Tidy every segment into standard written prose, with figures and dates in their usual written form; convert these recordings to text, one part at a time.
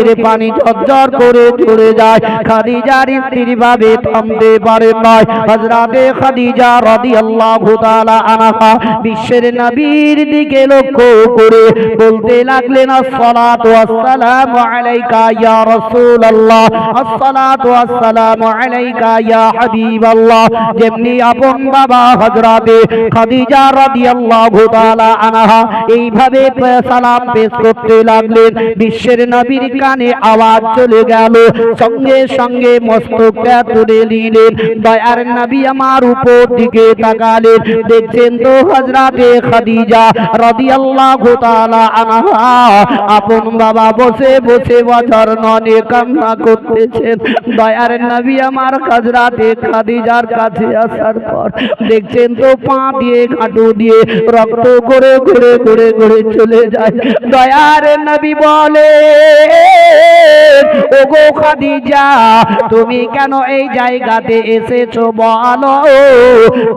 চোখের পানি ঝরঝর করে ঝরে যায়। খাদিজার স্ত্রী ভাবে থামতে পারে না। হযরতে খাদিজা রাদিয়াল্লাহু তাআলা আনহা বিশ্বের নবীর দিকে লক্ষ্য করে বলতে লাগলেন, আসসালাতু ওয়াসসালামু আলাইকা ইয়া রাসূলুল্লাহ, আসসালাতু ওয়াসসালামু আলাইকা ইয়া হাবিবাল্লাহ। যেমনি আপন বাবা হযরতে খাদিজা রাদিয়াল্লাহু তাআলা আনহা এইভাবে সালাম পেশ করতে লাগলেন, বিশ্বের নবীর কানে আওয়াজ চলে গেল। সঙ্গে সঙ্গে মস্তকটা তুলে নিলেন। দয়ার নবী আমার উপর দিকে তাকালেন, দেখছেন তো হযরতে খাদিজা রাদিয়াল্লাহু তাআলা আনহা আপন বাবা বসে বসে বছর ননে কান্না করতেছেন। দয়ার নবী আমার হযরতে খাদিজার কাছে আসার পর দেখছেন তো পা দিয়ে হাঁটু দিয়ে রক্ত করে ঘুরে ঘুরে ঘুরে চলে যায়। দয়ার নবী বলে, ওগো খাদিজা, তুমি কেন এই জায়গাতে এসেছো বলো?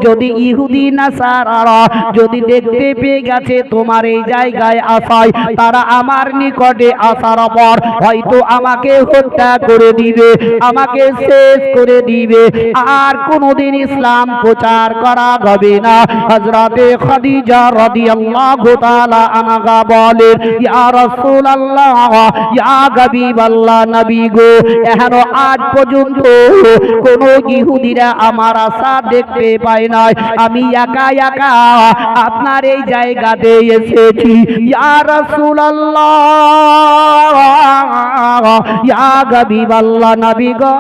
যদি ইহুদি নাসারারা যদি দেখতে পেয়ে গেছে তোমার এই জায়গায় আসায়, তারা আমার নিকটে আসার পর হয়তো আমাকে হত্যা করে দিবে, আমাকে শেষ করে দিবে, আর কোনোদিন ইসলাম প্রচার করা হবে না। হযরতে খাদিজা রাদিয়াল্লাহু তাআলা আনহা বলেন, ইয়া রাসূলুল্লাহ, ইয়া হাবিবাল্লাহ, নবী গো, এখনো আজ পর্যন্ত কোন ইহুদিরা আমার আশা দেখতে পায় নাই। আমি একা একা আপনার এই জায়গাতে এসেছি। ইয়া রাসূলুল্লাহ, ইয়া হাবিবাল্লাহ, নবী গো,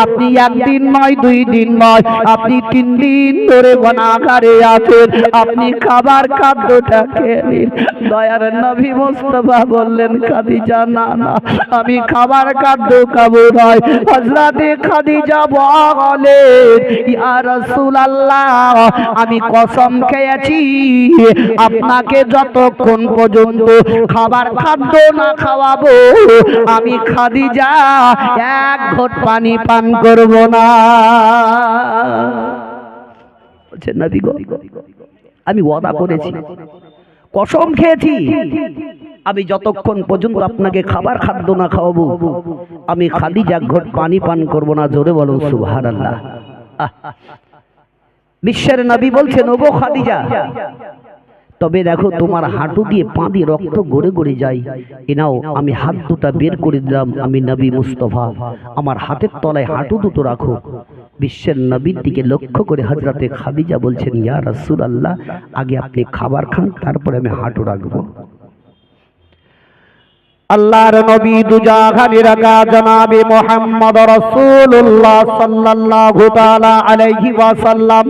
আপনি একদিন নয়, দুই দিন নয়, আপনি 3 দিন ধরে গুনাহগারে আছেন, আপনি খাবার খাদ্যটা খেয়ে নিন। দয়ার নবী মুস্তাফা বললেন, খাদিজা না না, আমি খাবার খাদ্য খাবো নয়। হযরতে খাদিজা বলেন, ইয়া রাসূলুল্লাহ, আমি কসম খেয়েছি আপনাকে যতক্ষণ পর্যন্ত খাবার খাদ্য না খাওয়াবো আমি খাদিজা এক ঘট পানি পান করব না। বলছেন, নবী গো, আমি ওয়াদা করেছি, কসম খেয়েছি, আমি যতক্ষণ পর্যন্ত আপনাকে খাবার খাদ্য না খাওয়াবো আমি খাদিজা ঘট পানি পান করব না। জোরে বলুন সুবহানাল্লাহ। বিশ্বের নবী বলছেন, ওগো খাদিজা, তবে দেখো তোমার হাঁটু দিয়ে পা দিয়ে রক্ত গড়ে গড়ে যায়, এ নাও আমি হাত দুটা বের করে দিলাম, আমি নবী মুস্তাফা, আমার হাতের তলায় হাঁটু দুটো রাখো। বিশ্বের নবীর দিকে লক্ষ্য করে হযরতে খাদিজা বলছেন, ইয়া রাসূলুল্লাহ, আগে আপনি খাবার খান, তারপরে আমি হাঁটু রাখবো। আল্লাহর নবী দুজাহানে রাখা জনাবে মুহাম্মদ রাসূলুল্লাহ সাল্লাল্লাহু তাআলা আলাইহি ওয়াসাল্লাম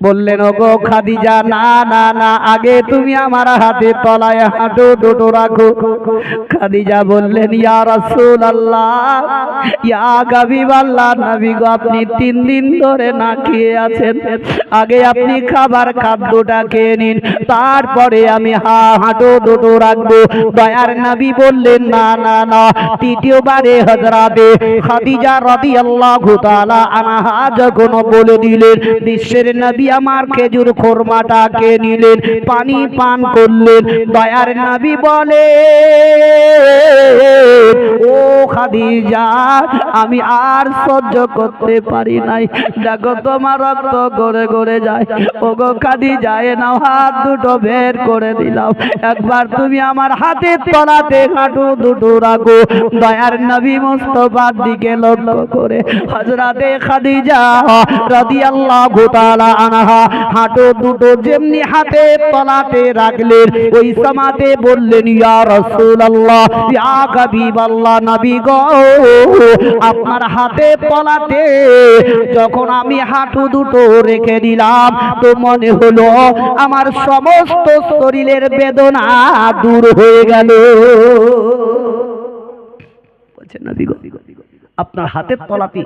বললেন, ওগো খাদিজা, না না না, আগে তুমি আমার হাতে তলায় হাঁটু দুটো রাখো। খাদিজা বললেন, ইয়া রাসূলুল্লাহ, ইয়া হাবিবাল্লাহ, নবী গো, আপনি 3 দিন ধরে না খেয়ে আছেন, আগে আপনি খাবার খাদ্যটা খেয়ে নিন, তারপরে আমি হাঁটু দুটো রাখবো। দয়ার নবী বললেন, না না না। তৃতীয়বারে হযরতে খাদিজা রাদিয়াল্লাহু তাআলা আনহা যখন বলে দিলেন, বিশ্বের নবী আমার খেজুর খোরমাটা খেয়ে নিলেন, পানি পান করলেন। দয়ার নবী বলে, ও খাদিজা, আমি আর সহ্য করতে পারি নাই, দেখো তোমার রক্ত গড়ে গড়ে যায়। ওগো খাদিজা, এ নাও হাত দুটো বের করে দিলাম, একবার তুমি আমার হাতের তলাতে হাঁটু দুটো রাখো। দয়ার নবী মুস্তাফার দিকে লক্ষ্য করে হযরতে খাদিজা রাদিয়াল্লাহু তাআলা আনহা হাঁটু দুটো যেমনি হাতের তলাতে রাখলেন, ওই সময়তে বললেন, ইয়া রাসূলুল্লাহ, ইয়া হাবিবাল্লাহ, নবী গো, আপনার হাতের তলাতে যখন আমি হাঁটু দুটো রেখে দিলাম, তো মনে হলো আমার সমস্ত শরীরের বেদনা দূর হয়ে গেল। বলছেন, নবী গো, আপনার হাতের তলাতে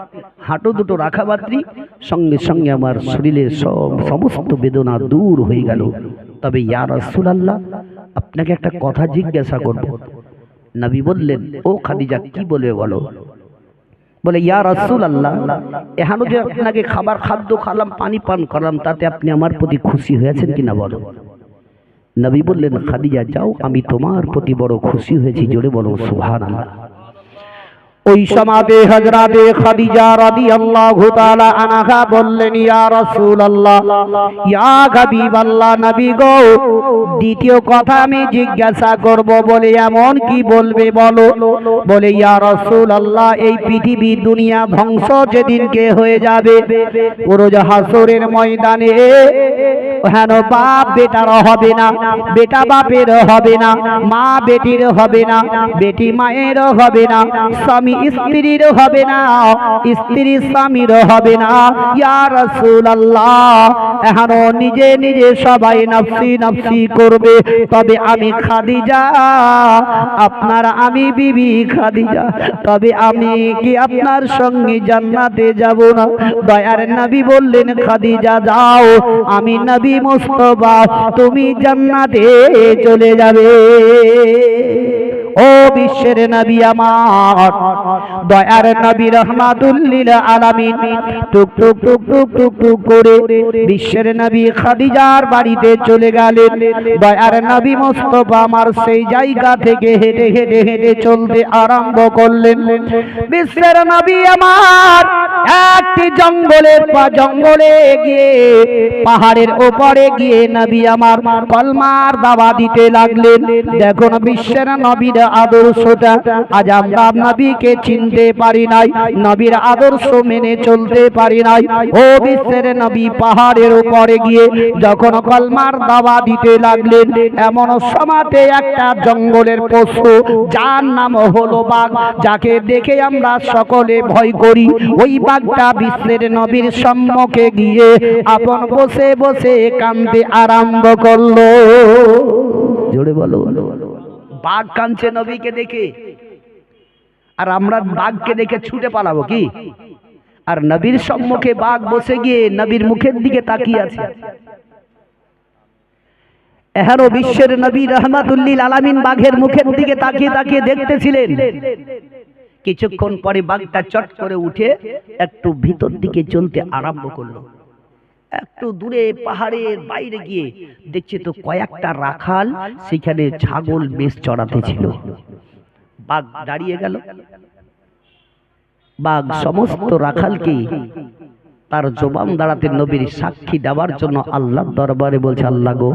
হাঁটু দুটো রাখা মাত্রই সঙ্গে সঙ্গে আমার শরীরের সমস্ত বেদনা দূর হয়ে গেল। তবে ইয়া রাসূলুল্লাহ, আপনাকে একটা কথা জিজ্ঞাসা করব। নবী বললেন, ও খাদিজা, কি বলবে বলো? বলে, ইয়া রাসূলুল্লাহ, এখনো যে আপনাকে খাবার খাদ্য খালাম, পানি পান করলাম, তাতে আপনি আমার প্রতি খুশি হয়েছেন কিনা বলো? নবী বললেন, খাদিজা যাও, আমি তোমার প্রতি বড় খুশি হয়েছি। জোরে বলো সুবহানাল্লাহ। ওই সমাজে হযরতে খাদিজা রাদিয়াল্লাহু তাআলা আনহা বললেন, ইয়া রাসূলুল্লাহ, ইয়া হাবিবাল্লাহ, নবী গো, দ্বিতীয় কথা আমি জিজ্ঞাসা করব। বলে এমন কি বলবে বলো? বলে, ইয়া রাসূলুল্লাহ, এই পৃথিবী দুনিয়া ধ্বংস যেদিনকে হয়ে যাবে, পুরো হাসরের ময়দানে হেন বাপ বেটার হবে না, বেটা বাপের হবে না, মা বেটির হবে না, বেটি মায়ের হবে না, স্বামী স্ত্রীর হবে না, স্ত্রী স্বামীর হবে না। ইয়া রাসূলুল্লাহ, এখন নিজে নিজে সবাই নফসি নফসি করবে, তবে আমি খাদিজা, আমি বিবি খাদিজা, তবে আমি কি আপনার সঙ্গে জান্নাতে যাব না? দয়ার নবী বললেন, খাদিজা যাও, আমি নবী মুস্তাফা, তুমি জান্নাতে চলে যাবে। ও বিশ্বের নবী আমার, দয়ার নবী রহমাতুল লিল আলামিন, টুক টুক টুক টুক টুক টুক করে বিশ্বের নবী খাদিজার বাড়িতে চলে গেলেন। দয়ার নবী মুস্তাফা আমার সেই জায়গা থেকে হেঁটে হেঁটে হেঁটে চলতে আরম্ভ করলেন। বিশ্বের নবী আমার একটি জঙ্গলে গিয়ে, পাহাড়ের ওপরে গিয়ে নবী আমার কলমার দাওয়া দিতে লাগলেন। দেখুন বিশ্বের নবীর আদর্শটা, আজ আমরা নবীকে চিনতে পারি নাই, নবীর আদর্শ মেনে চলতে পারি নাই। ও বিশ্বের নবী পাহাড়ের উপরে গিয়ে যখন কলমার দাওয়া দিতে লাগলেন, এমন সময়তে একটা জঙ্গলের পশু, যার নাম হলো বাঘ, যাকে দেখে আমরা সকলে ভয় করি, ওই বাঘটা বিশ্বের নবীর সম্মুখে গিয়ে আপন বসে বসে কাঁদতে আরম্ভ করলো। জোরে বলো। বাঘ কাঁদছে নবীকে দেখে, আর আমরা বাঘকে দেখে ছুটে পালাবো কি? আর নবীর সম্মুখে বাঘ বসে গিয়ে নবীর মুখের দিকে তাকিয়ে আছে। এহারো বিশ্বের নবী রহমাতুল লিল আলামিন বাঘের মুখের দিকে তাকিয়ে তাকিয়ে দেখতেছিলেন। কিছুক্ষণ পরে বাঘটা চট করে উঠে একটু ভিতর দিকে চলতে আরম্ভ করলো। একটু দূরে পাহাড়ের বাইরে গিয়ে দেখছে তো কয়েকটা রাখাল সেখানে ছাগল বেশ চড়াতে ছিল। বাঘ দাঁড়িয়ে গেল। বাঘ সমস্ত রাখালকে তার জবান দাঁড়াতে নবীর সাক্ষী দেওয়ার জন্য আল্লাহর দরবারে বলছে, আল্লাহ গো,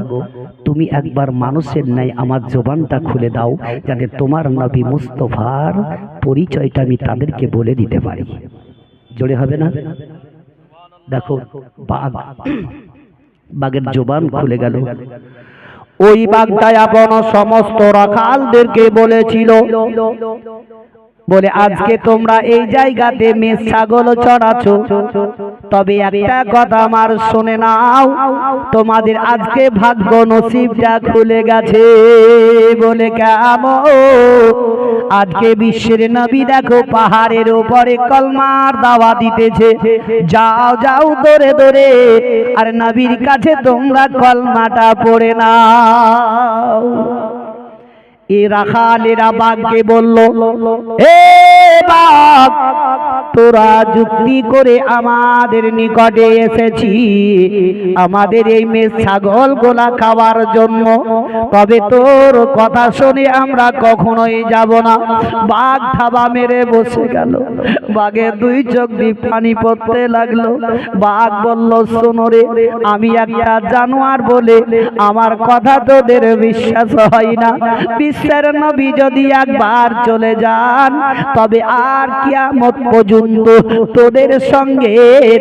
তুমি একবার মানুষের ন্যায় আমার জবানটা খুলে দাও, যাতে তোমার নবী মুস্তাফার পরিচয়টা আমি তাদেরকে বলে দিতে পারি। জোরে হবে না? দেখো বাঘের জবান খুলে গেল। ওই বাঘটা আপন সমস্ত রাখালদেরকে বলেছিল, বলে আজকে তোমরা এই জায়গাতে মেষ ছাগল চড়াচ্ছো, তবে একটা কথা আমার শুনে নাও, তোমাদের আজকে ভাগ্য নসিবটা খুলে গেছে। বলে কেমন? আজকে বিশ্বের নবী দেখো পাহাড়ের উপরে কলমার দাওয়া দিতেছে, যাও যাও দৌড়ে দৌড়ে আর নবীর কাছে তোমরা কলমাটা পড়ে নাও। এ রাখালেরা বাঘকে বলল, এ বাঘ, তোরা যুক্তি করে আমাদের নিকটে এসেছি আমাদের এই মেষ ছাগল গোলা খাওয়ার জন্য, তবে তোর কথা শুনে আমরা কখনোই যাব না। বাঘ থাবা মেরে বসে গেল। বাঘের দুই চোখ দিয়ে পানি পড়তে লাগলো। বাঘ বলল, শোনো রে, আমি একটা জানোয়ার বলে আমার কথা তোদের বিশ্বাস হয় না। বিশ্বের নবী যদি একবার চলে যান, তবে আর কিয়ামত পর্যন্ত তোদের সঙ্গে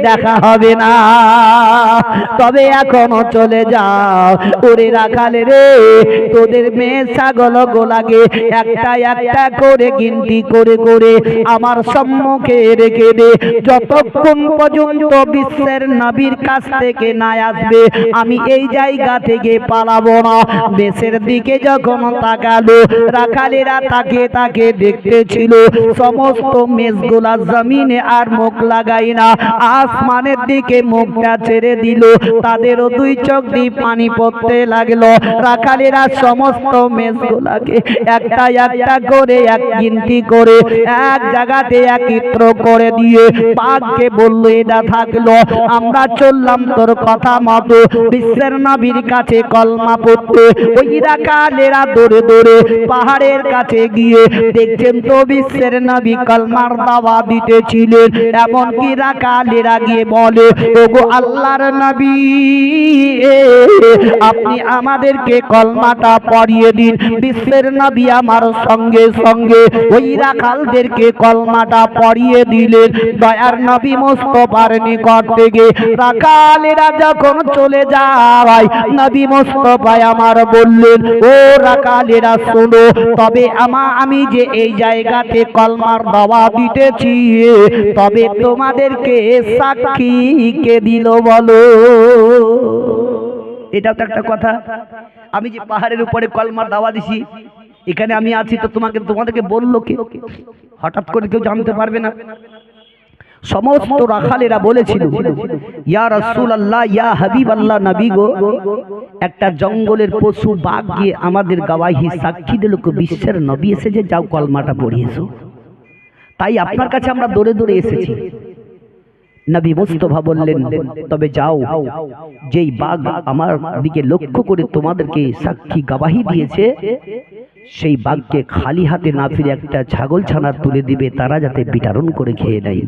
দেখা হবে না। তবে এখনো চলে যাও। ওরে রাখালে রে, তোদের মেয়ে ছাগল গোলাকে একটা একটা করে গিনতি করে করে আমার সম্মুখে রেখে দে। যতক্ষণ পর্যন্ত বিশ্বের নবীর কাছ থেকে না আসবে, আমি এই জায়গা থেকে পালাবো না। দেশের দিকে যখন তাকালো, রাখালেরা তাকে তাকে দেখতেছিল। সমস্ত মেষগুলা জমি জমিনে আর মুখ লাগাই না, আসমানের দিকে মুখটা ছেড়ে দিল। তাদেরও দুই চোখ দিয়ে পানি পড়তে লাগলো। রাখালেরা সমস্ত মেষগুলাকে একটা একটা করে এক গিনতি করে এক জায়গাতে একত্র করে দিয়ে বাঘকে বলল, এটা থাকলো, আমরা চললাম তোর কথা মতো বিশ্বের নবীর কাছে কলমা পড়তে। ওই রাখালেরা দৌড়ে দৌড়ে পাহাড়ের কাছে গিয়ে দেখছেন তো বিশ্বের নবী কলমার দাওয়া দিতেছিলেন। এমনকি রাখালেরা গিয়ে বলে, ওগো আল্লাহর নবী, আপনি আমাদেরকে কলমাটা পড়িয়ে দিন। বিশ্বের নবী আমার সঙ্গে সঙ্গে ওই রাখালদেরকে কলমাটা পড়িয়ে দিলেন। দয়ার নবী মুস্তাফার নিকট থেকে রাখালেরা যখন চলে যায়, নবী মুস্তাফা আমার বললেন, ও রাখালেরা শোনো, তবে আমি যে এই জায়গাতে কলমার দাওয়া দিতেছি, তবে তোমাদেরকে সাক্ষী কে দিল বলো? এটাও তো একটা কথা। আমি যে পাহাড়ের উপরে কলমার দাওয়া দিছি, এখানে আমি আছি, তো তোমাদেরকে বললো কে? হঠাৎ করে কেউ জানতে পারবে না। সমস্ত রাখালেরা বলেছিল, ইয়া রাসূলুল্লাহ, ইয়া হাবিবাল্লাহ, নবী গো, একটা জঙ্গলের পশু বাঘ গিয়ে আমাদের গওয়াহি সাক্ষী দিল বিশ্বের নবী এসেছে, যাও কলমাটা পড়িয়েছো। তাই আপনার কাছে আমরা দৌড়ে দৌড়ে এসেছি। নবী মুস্তাফা বললেন, তবে যাও, যেই বাঘ আমার দিকে লক্ষ্য করে তোমাদেরকে সাক্ষী গওয়াহি দিয়েছে, সেই বাঘকে খালি হাতে না ফিরে একটা ছাগল ছানা তুলে দিবে, তারা যাতে বিতরণ করে খেয়ে নেয়।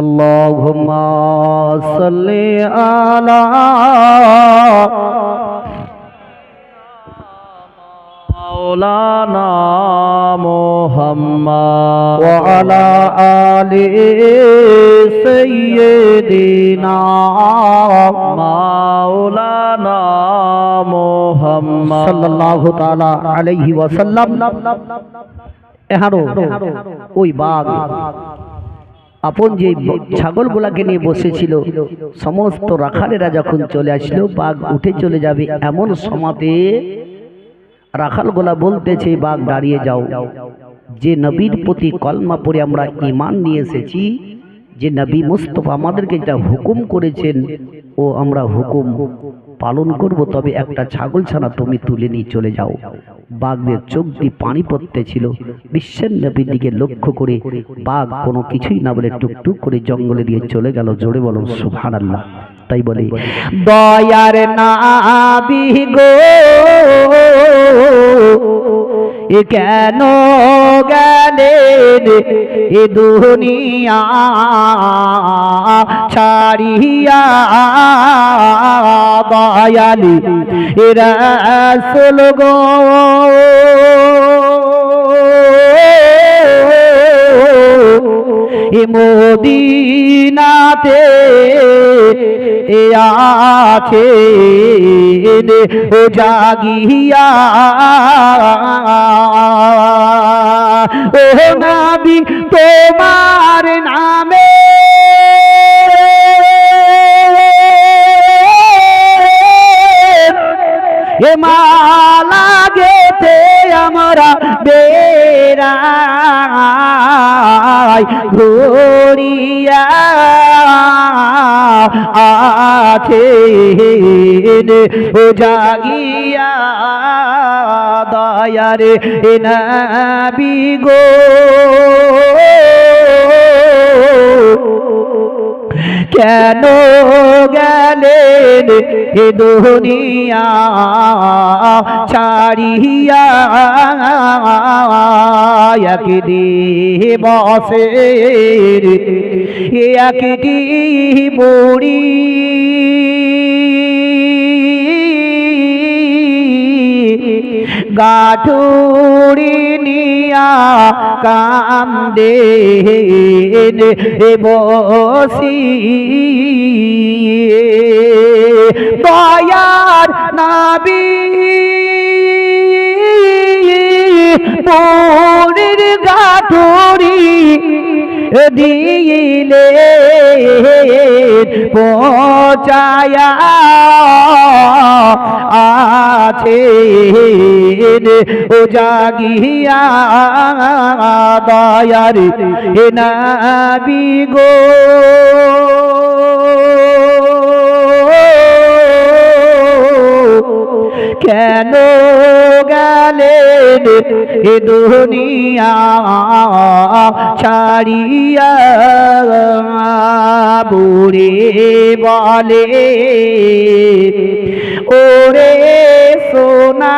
আল্লাহুম্মা সাল্লি আলা মাওলানা মুহাম্মদ ওয়া আলা আলি সাইয়্যিদিনা মাওলানা মুহাম্মদ সাল্লাল্লাহু তাআলা আলাইহি ওয়াসাল্লাম। এহারো ওই বাঘ আপন যে ছাগলগুলাকে নিয়ে বসেছিল, সমস্ত রাখালেরা যখন চলে আসলো, বাঘ উঠে চলে যাবে, এমন সময়তে রাখালগুলা বলতেছে, বাঘ দাঁড়িয়ে যাও, যে নবীর প্রতি কলমা পড়ে আমরা ঈমান নিয়ে এসেছি, যে নবী মুস্তাফা আমাদেরকে যা হুকুম করেছেন, ও আমরা হুকুম পালন করব, তবে একটা ছাগল ছানা তুমি তুলে নিয়ে চলে যাও। বাঘদের চোখ দিয়ে পানি পড়তেছিল। বিশ্বের নবীর দিকে লক্ষ্য করে বাঘ কোনো কিছুই না বলে টুকটুক করে জঙ্গলে দিয়ে চলে গেল। জোরে বলো সুবহানাল্লাহ। তাই বলি দয়ার নবী গো এ কেন গেলেন এ দুনিয়া ছাড়িয়া দয়ালি এ রাসূল গো এ মদিনাতে এ আছে ও জাগিয়া ও নবী তোমার নামে এ মালা গেতে আমরা বেড়াই ঘুরিয়া আছে ও জাগিয়া দয়ারে এ নবী গো কেন গেলেন এ দুনিয়া ছাড়িয়া একটি বসের একটি বুড়ি গাঠুরি নিয়া কান্দে বসি দয়ার নবী বুড়ির গাঠুরি দিলে পৌঁছায়া আছে ও জাগিয়া দয়ার এ নবী গো কেন গেলেন এ দুনিয়া ছাড়িয়া বুড়ি বলে ওরে সোনা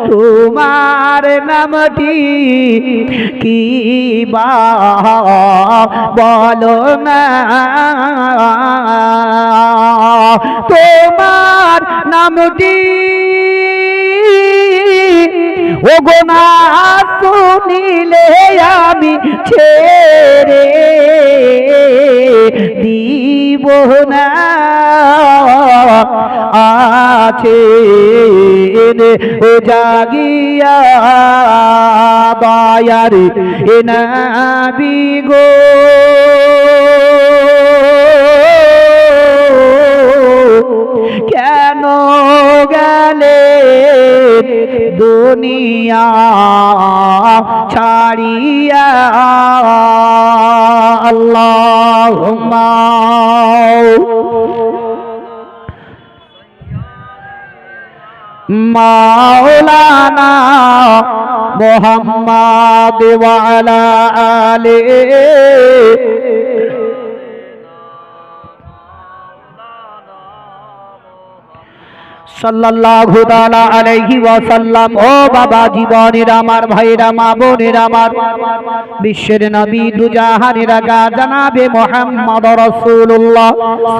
তোমার নামটি কি বা বলো না তোমার নামটি ও গো না শুনিলে আমি ছেড়ে দিব না আছে ও জাগিয়া দয়ার এ নবী গো কেন গেলেন দুনিয়া ছাড়িয়া আল্লাহুম্মা মাওলানা মুহাম্মদ ওয়া আলা আলিহি সাল্লাল্লাহু তাআলা আলাইহি ওয়াসাল্লাম। ও বাবা জীবনের আমার ভাইরা মা বোনের আমার বিশ্বের নবী দুজাহানের আগা জনাবে মুহাম্মদ রাসূলুল্লাহ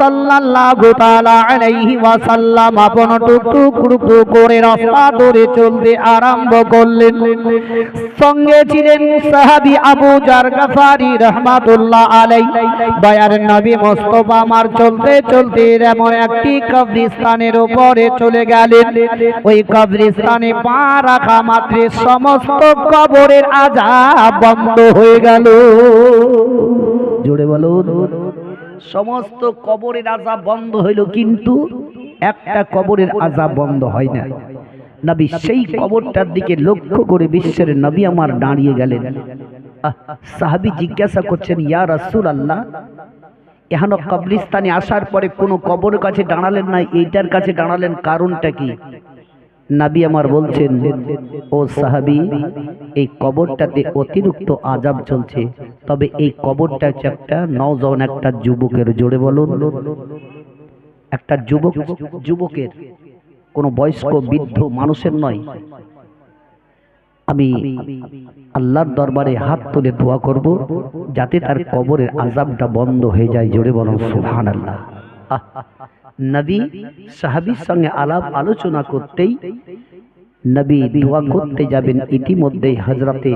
সাল্লাল্লাহু তাআলা আলাইহি ওয়াসাল্লাম আপন টুকটুক করে রাস্তা ধরে চলতে আরম্ভ করলেন। সঙ্গে ছিলেন সাহাবী আবু জার গফারি রাহমাতুল্লাহ আলাইহি। দয়ার নবী মুস্তাফা আমার চলতে চলতে এমন একটি কবরস্থানের উপরে চলে গেলেন। ওই কবরস্থানে পা রাখা মাত্র সমস্ত কবরের আযাব বন্ধ হয়ে গেল। জোরে বলুন, সমস্ত কবরের আযাব বন্ধ হইল, কিন্তু একটা কবরের আযাব বন্ধ হয় না। নবী সেই কবরটার দিকে লক্ষ্য করে বিশ্বের নবী আমার দাঁড়িয়ে গেলেন। সাহাবী জিজ্ঞাসা করছেন, ইয়া রাসূলুল্লাহ, এখানে কবরস্থানে আসার পরে কোনো কবরের কাছে দাঁড়ালেন না, এইটার কাছে দাঁড়ালেন, কারণটা কি? নবী আমার বলছেন, ও সাহাবী, এই কবরটাতে অতিরিক্ত আযাব চলছে, তবে এই কবরটা হচ্ছে একটা নওজওয়ান, একটা যুবকের। জোরে বলুন, একটা যুবকের, কোন বয়স্ক বৃদ্ধ মানুষের নয়। আমি আল্লাহর দরবারে হাত তুলে দোয়া করব যাতে তার কবরের আযাবটা বন্ধ হয়ে যায়। জোরে বলুন সুবহানাল্লাহ। নবী সাহাবীর সঙ্গে আলাপ আলোচনা করতেই নবী দোয়া করতে যাবেন, ইতিমধ্যেই হযরতে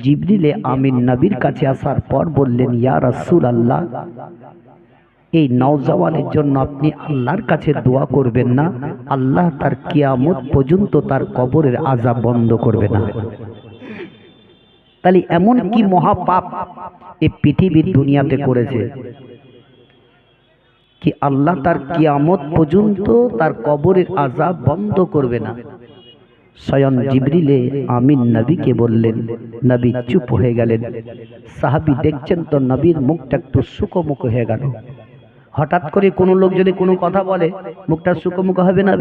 জিবরিল আমিন নবীর কাছে আসার পর বললেন, ইয়া রাসূলুল্লাহ, এই নওজওয়ানের জন্য আপনি আল্লাহর কাছে দোয়া করবেন না? আল্লাহ তার কিয়ামত পর্যন্ত তার কবরের আযাব বন্ধ করবে না। তাহলে এমন কি মহাপাপ এই পৃথিবীর দুনিয়াতে করেছে কি আল্লাহ তার কিয়ামত পর্যন্ত তার কবরের আযাব বন্ধ করবে না? স্বয়ং জিবরিল আমিন নবীকে বললেন। নবী চুপ হয়ে গেলেন। সাহাবী দেখছেন তো নবীর মুখটা একটু শুকোমুখ হয়ে গেল। হঠাৎ করে কোনো লোক যদি কোনো কথা বলে, মুখটা শুকোমুখ হবে না?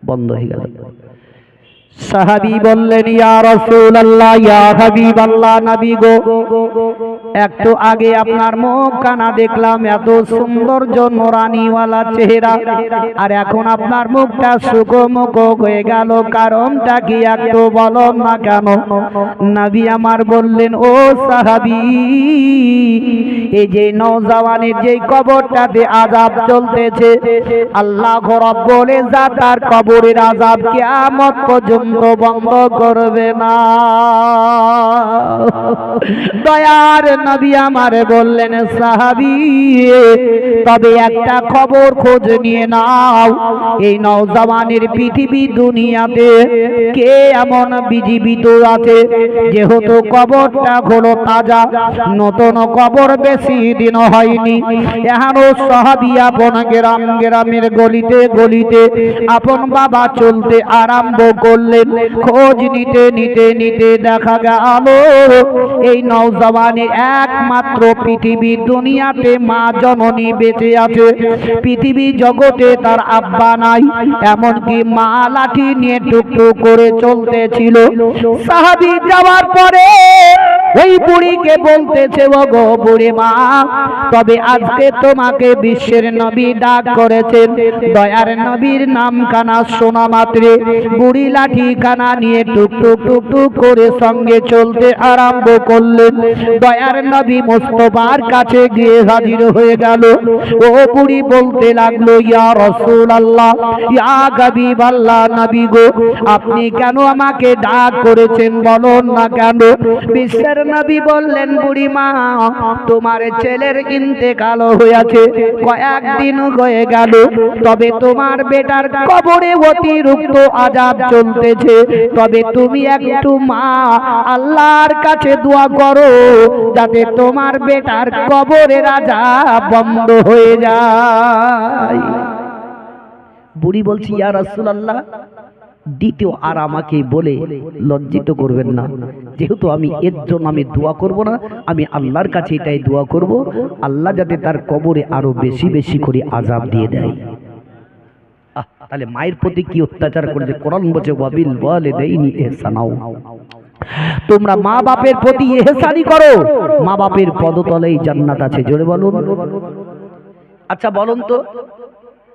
বন্ধ হয়ে গেল। সাহাবী বললেন, ইয়া রাসূলুল্লাহ, ইয়া হাবিবাল্লাহ, নবী গো, একটু আগে আপনার মুখ কানা দেখলাম, এত সুন্দর নূরানিওয়ালা চেহারা, আর এখন আপনার মুখটা শুকোমুখ হয়ে গেল, কারণটা কি একটু বলো না কেন? নবী আমার বললেন, ও সাহাবী, এই যে নওজওয়ানের যে কবরটাতে আযাব চলতেছে, আল্লাহ রাব্বুল ইজ্জত তার কবরের আযাব কিয়ামত পর্যন্ত বন্ধ করবে না। দয়ার নবী আমারে বললেন, সাহাবী, তবে একটা খবর খোঁজ নিয়ে নাও, এই নওজওয়ানের পৃথিবী দুনিয়াতে কে এমন জীবিত আছে, যেহেতু কবরটা হলো তাজা, নতুন কবর বেশি দিন হয়নি, এখনো সাহাবী আপন গ্রামের গলিতে গলিতে আপন বাবা চলতে আরম্ভ করলেন। খোঁজ নিতে নিতে নিতে দেখা গেল এই নওজওয়ানের একমাত্র পৃথিবীর দুনিয়াতে মা জননী বেঁচে আছে। পৃথিবী জগতে তার আব্বা নাই, এমনকি মা লাঠি নিয়ে টুকটুক করে চলতেছিল। সাহাবী যাওয়ার পরে ওই বুড়িকে বলতেছে, ও গো বুড়ি মা, তবে আজকে তোমাকে বিশ্বের নবী ডাক করেছেন। দয়ার নবীর নাম কানা শোনা মাত্রে বুড়ি লাঠি কানা নিয়ে টুকটুক টুকটুক করে সঙ্গে চলতে আরম্ভ করলেন। দয়ার নবী মুস্তাফার কাছে গিয়ে হাজির হয়ে গেল। ও বুড়ি বলতে লাগলো, ইয়া রাসূলুল্লাহ, ইয়া হাবিবাল্লাহ, নবী গো, আপনি কেন আমাকে ডাক করেছেন বলুন না কেন? বিশ্বের নবী বললেন, বুড়ি মা, তোমার ছেলের ইন্তেকাল হয়েছে, কয়েকদিন হয়ে গেল, তবে তোমার বেটার কবরে অতিরিক্ত আযাব চলতেছে, তবে তুমি একটু মা আল্লাহর কাছে দোয়া করো যাতে তোমার বেটার কবরের আযাব বন্ধ হয়ে যায়। বুড়ি বলছি, ইয়া রাসূলুল্লাহ, দ্বিতীয় আর আমাকে বলে লজ্জিত করবেন না, যেহেতু আমি এর জন্য আমি দোয়া করব না, আমি আল্লাহর কাছে এটাই দোয়া করব, আল্লাহ যাতে তার কবরে আরো বেশি বেশি করে আযাব দিয়ে দেয়। তাহলে মায়ের প্রতি কি অত্যাচার করেছে? কোরআন বলছে, ওয়াবিল ওয়ালিদাইনি ইহসানাও, তোমরা মা বাপের প্রতি ইহসানি করো, মা বাপের পদতলেই জান্নাত আছে। জোরে বলুন। আচ্ছা বলুন তো,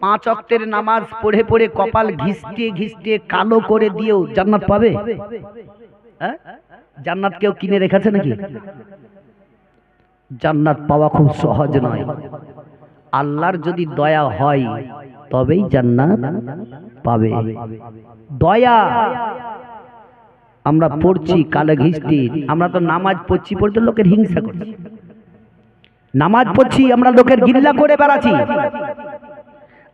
5 ওয়াক্তের নামাজ পড়ে পড়ে কপাল ঘিসতে ঘিসতে কালো করে দিয়েও জান্নাত পাবে? হ্যাঁ, জান্নাত কেউ কিনে রেখেছে নাকি? জান্নাত পাওয়া খুব সহজ নয়। আল্লাহর যদি দয়া হয় তবেই জান্নাত পাবে। দয়া আমরা পড়ছি কালো ঘিসতে, আমরা তো নামাজ পড়ছি পড়তে লোকের হিংসা করছি, নামাজ পড়ছি আমরা লোকের গিল্লা করে বেড়াচ্ছি,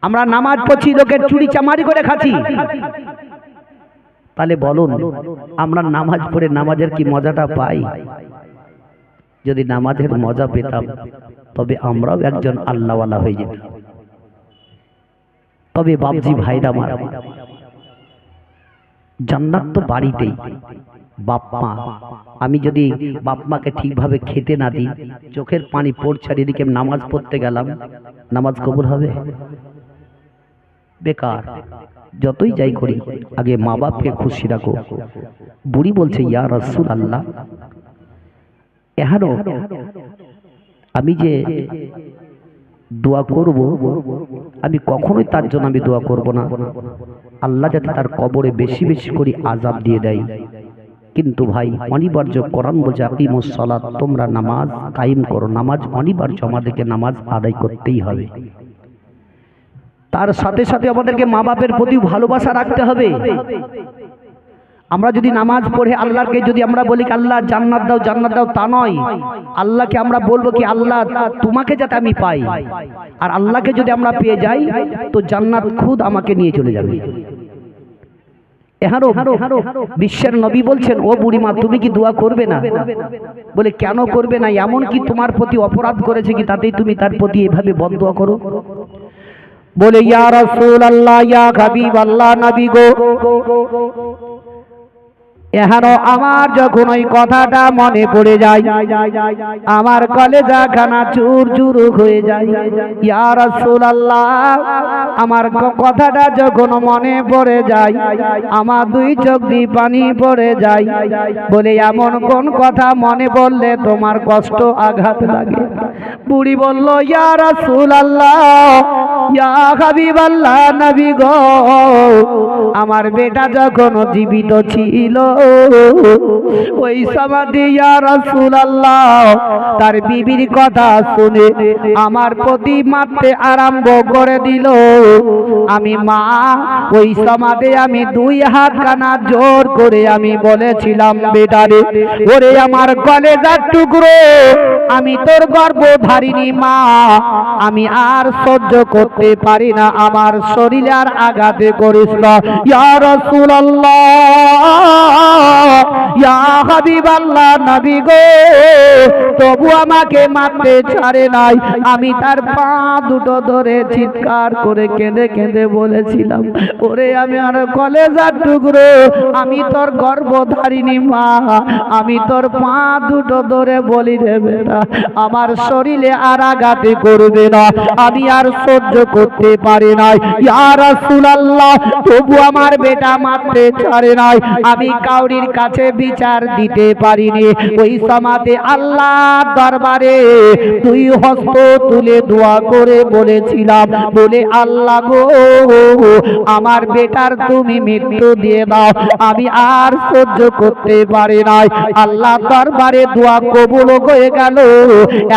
আমরা নামাজ পড়ছি লোকের চুরি চামারি করে খাচ্ছি। তাহলে বলুন, আমরা নামাজ পড়ে নামাজের কি মজাটা পাই? যদি নামাজের মজা পেতাম তবে আমরাও একজন আল্লাহওয়ালা হয়ে যেতাম। তবে বাপজি ভাইরা আমার, জান্নাত তো বাড়িতেই। বাপ মা, আমি যদি বাপ মাকে ঠিকভাবে খেতে না দিই, চোখের পানি পড়ছে, আর এদিকে নামাজ পড়তে গেলাম, নামাজ কবুল হবে? বেকার। যতই যাই করি আগে মা বাপকে খুশি রাখো। বুড়ি বলছে, ইয়া রাসূলুল্লাহ, এহানো আমি যে দোয়া করব, আমি কখনোই তার জন্য আমি দোয়া করব না, আল্লাহ যাতে তার কবরে বেশি বেশি করে আযাব দিয়ে দেয়। কিন্তু ভাই অনিবার্য, কোরআন বলছে আকিমুস সালাত, তোমরা নামাজ কায়েম করো। নামাজ অনিবার্য, আমাদেরকে নামাজ আদায় করতেই হবে। তার সাথে সাথে আমাদেরকে মা বাপের প্রতি ভালোবাসা রাখতে হবে। আমরা যদি নামাজ পড়ে আল্লাহকে যদি আমরা বলি কি আল্লাহ জান্নাত দাও জান্নাত দাও, তা নয়। আল্লাহকে আমরা বলবো কি আল্লাহ তোমাকে যাতে আমি পাই। আর আল্লাহকে যদি আমরা পেয়ে যাই তো জান্নাত খুদ আমাকে নিয়ে চলে যাবে। এহারো বিশ্বের নবী বলছেন, ও বুড়িমা তুমি কি দোয়া করবে না? বলে কেন করবে না? এমন কি তোমার প্রতি অপরাধ করেছে কি তাতেই তুমি তার প্রতি এভাবে বদদোয়া করো? বলে ইয়া রাসূলুল্লাহ, ইয়া হাবিবাল্লাহ, নবী গো, এহানো আমার যখন ওই কথাটা মনে পড়ে যায়, আমার কলেজা খানা চুর চুর হয়ে যায়। ইয়া রাসূলুল্লাহ, আমার কথাটা যখন মনে পড়ে যায়, আমার দুই চোখ দিয়ে পানি পড়ে যায়। বলে এমন কোন কথা মনে পড়লে তোমার কষ্ট আঘাত লাগে? বুড়ি বলল, ইয়া রাসূলুল্লাহ, ইয়া হাবিবাল্লাহ, নবী গো, আমার বেটা যখন জীবিত ছিল ওই সমাধি ইয়া রাসূলুল্লাহ তার বিবির কথা শুনে আমার প্রতি মারতে আরম্ভ করে দিল। আমি মা ওই সমাধি আমি দুই হাত কানা জোর করে আমি বলেছিলাম, বেটারে, ওরে আমার কলেজার টুকরো, আমি তোর গর্ভধারিণী মা, আমি আর সহ্য করতে পারি না, আমার শরীরে আর আঘাতে করিস না। ইয়া রাসূলুল্লাহ, ইয়া হাবিবাল্লাহ, নবী গো, তবু আমাকে মারতে ছাড়ে নাই। আমি তার পা দুটো ধরে চিৎকার করে কেঁদে কেঁদে বলেছিলাম, ওরে আমি আর কলেজার টুকরো, আমি তোর গর্ভধারিণী মা, আমি তোর পা দুটো ধরে বলি রে বেটা, আমার শরীরে আর আঘাতে করবে না, আমি আর সহ্য করতে পারি নাই। ইয়া রাসূলুল্লাহ, তবু আমার বেটা মারতে ছাড়ে নাই। আমি কাউরির কাছে বিচার দিতে পারিনি। ওই সমাতে আল্লাহর দরবারে দুই হস্ত তুলে দোয়া করে বলেছিলাম, বলে আল্লাহ গো, আমার বেটার তুমি মৃত্যু দিয়ে দাও, আমি আর সহ্য করতে পারি নাই। আল্লাহ দরবারে দোয়া কবুল হয়ে গেল,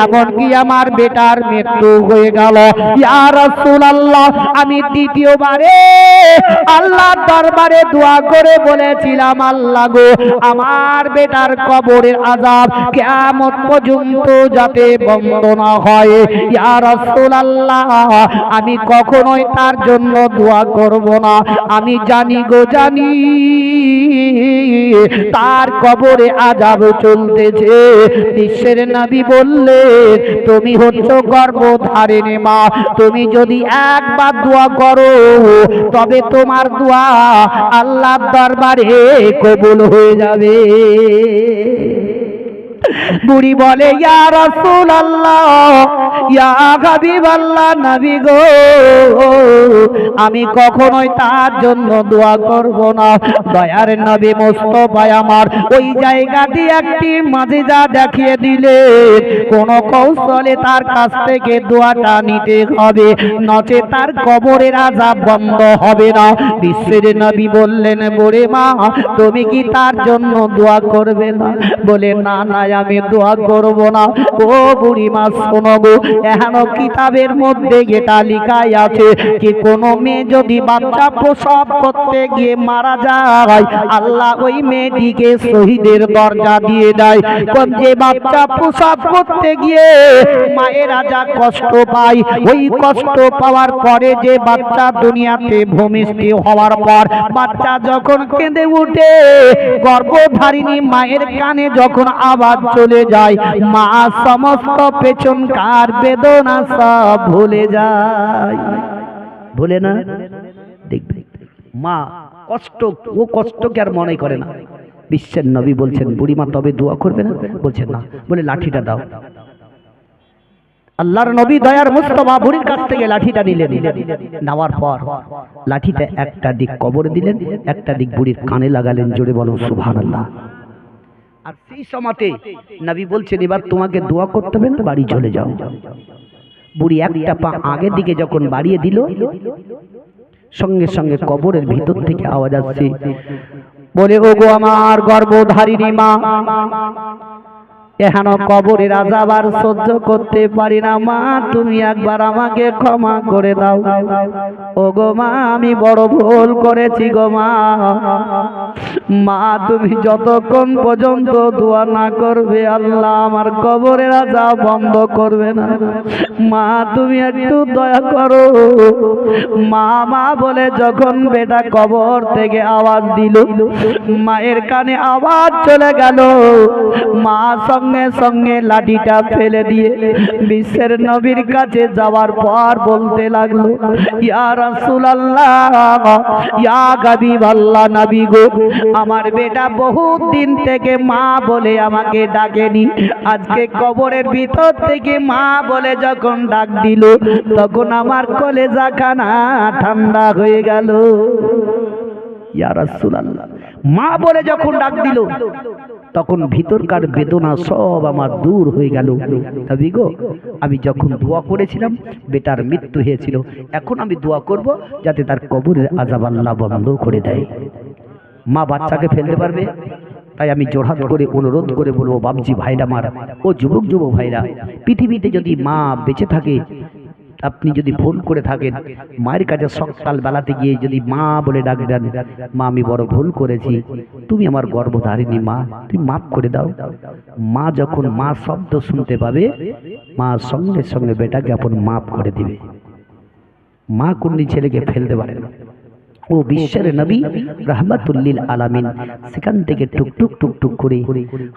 এমনকি আমার বেটার মৃত্যু হয়ে গেল। ইয়া রাসূলুল্লাহ, আমি দ্বিতীয়বারে আল্লাহর দরবারে দোয়া করে বলেছিলাম, আল্লাহ গো, আমার বেটার কবরের আযাব কিয়ামত পর্যন্ত যাতে বন্ধ না হয়। ইয়া রাসূলুল্লাহ, আমি কখনোই তার জন্য দোয়া করব না। আমি জানি গো, জানি তার কবরে আযাব চলতেছে। বিশ্বের নবী বললেন, তুমি হচ্ছো গর্ভধারিণী মা, তুমি যদি একবার দোয়া করো তবে তোমার দোয়া আল্লাহর দরবারে কবুল হয়ে যাবে। বুড়ি বলে, ইয়া রাসূলুল্লাহ, ইয়া হাবিবাল্লাহ, নবী গো, আমি কখনোই তার জন্য দোয়া করব না। দয়ার নবী মুস্তাফা আমার ওই জায়গাটি একটি মুজিজা দেখিয়ে দিলেন, কোন কৌশলে তার কাছ থেকে দোয়াটা নিতে হবে, নচে তার কবরের আযাব বন্ধ হবে না। বিশ্বের নবী বললেন, বুড়ি মা, তুমি কি তার জন্য দোয়া করবে না? বলে, না না, আমি দোয়া করব না। ও বুড়ি মা, শোনো গো, এখনো কিতাবের মধ্যে এটা লেখা আছে কি কোন মেয়ে যদি বাচ্চা প্রসব করতে গিয়ে মারা যায়, আল্লাহ ওই মেয়েটিকে শহীদের দরজা দিয়ে দেয়। কোন যে বাচ্চা প্রসব করতে গিয়ে মায়েরা যা কষ্ট পায়, ওই কষ্ট পাওয়ার পরে যে বাচ্চা দুনিয়াতে ভূমিষ্ঠ হওয়ার পর বাচ্চা যখন কেঁদে উঠে, গর্ভধারিণী মায়ের কানে যখন আওয়াজ চলে যায়, মা সমস্ত পেছনকার বেদনা সব ভুলে যায়। ভুলে না? দেখবে মা কষ্ট, ও কষ্টকে আর মনে করে না। বিশ্বের নবী বলছেন, বুড়িমা তবে দোয়া করবে না? বলছেন না। বলে, লাঠিটা দাও। আল্লাহর নবী দয়ার মুস্তাফা বুড়ির কাছ থেকে লাঠিটা নিলেন, নেওয়ার পর লাঠিটা একটা দিক কবরে দিলেন, একটা দিক বুড়ির কানে লাগালেন। জোরে বলো সুবহানাল্লাহ। আর সেই সময়তে নবী বলছেন এবার তোমাকে দোয়া করতে হবে না, বাড়ি চলে যাও। বুড়ি একটা পা আগের দিকে যখন বাড়িয়ে দিল, সঙ্গে সঙ্গে কবরের ভিতর থেকে আওয়াজ আসছে, বলে ওগো আমার গর্ভধারিণী মা, এখন কবরের আযাব আর সহ্য করতে পারি না মা, তুমি একবার আমাকে ক্ষমা করে দাও। ওগো মা আমি বড় ভুল করেছি গো মা। মা তুমি যতক্ষণ পর্যন্ত দোয়া না করবে আল্লাহ আমার কবরের আযাব বন্ধ করবে না। মা তুমি একটু দয়া করো। মা মা বলে যখন বেটা কবর থেকে আওয়াজ দিল, মায়ের কানে আওয়াজ চলে গেল। মা সঙ্গে সঙ্গে লাঠিটা ফেলে দিয়ে বিশ্বের নবীর কাছে যাওয়ার পর বলতে লাগলো, ইয়া রাসূলুল্লাহ, ইয়া হাবিবাল্লাহ, নবী গো, আমার বেটা বহুত দিন থেকে মা বলে আমাকে ডাকেনি, আজকে কবরের ভিতর থেকে মা বলে যখন ডাক দিল, তখন আমার কলেজাখানা ঠান্ডা হয়ে গেল। ইয়া রাসূলুল্লাহ, মা বলে যখন ডাক দিল, তখন ভিতরকার বেদনা সব আমার দূর হয়ে গেল। নবী গো, আমি যখন দোয়া করেছিলাম বেটার মৃত্যু হয়েছিল, এখন আমি দোয়া করব যাতে তার কবরের আযাব আল্লাহ বন্ধ করে দেয়। মা বাচ্চাকে ফেলতে পারবে? তাই আমি জোরহাত করে অনুরোধ করে বলবো, বাবজি ভাইরা আমার ও যুবক যুবক ভাইরা, পৃথিবীতে যদি মা বেঁচে থাকে, আপনি যদি ভুল করে থাকেন, মায়ের কাছে সকাল বেলাতে গিয়ে যদি মা বলে ডাক দেন, মা আমি বড় ভুল করেছি, তুমি আমার গর্ভধারিণী মা, তুমি মাফ করে দাও। মা যখন মা শব্দ শুনতে পাবে, মা সঙ্গে সঙ্গে বেটাকে আপন মাফ করে দিবে। মা কোনদিন ছেলেকে ফেলতে পারে না। ও বিশ্বের নবী রাহমাতুল লিল আলামিন সেখান থেকে টুকটুক টুকটুক করে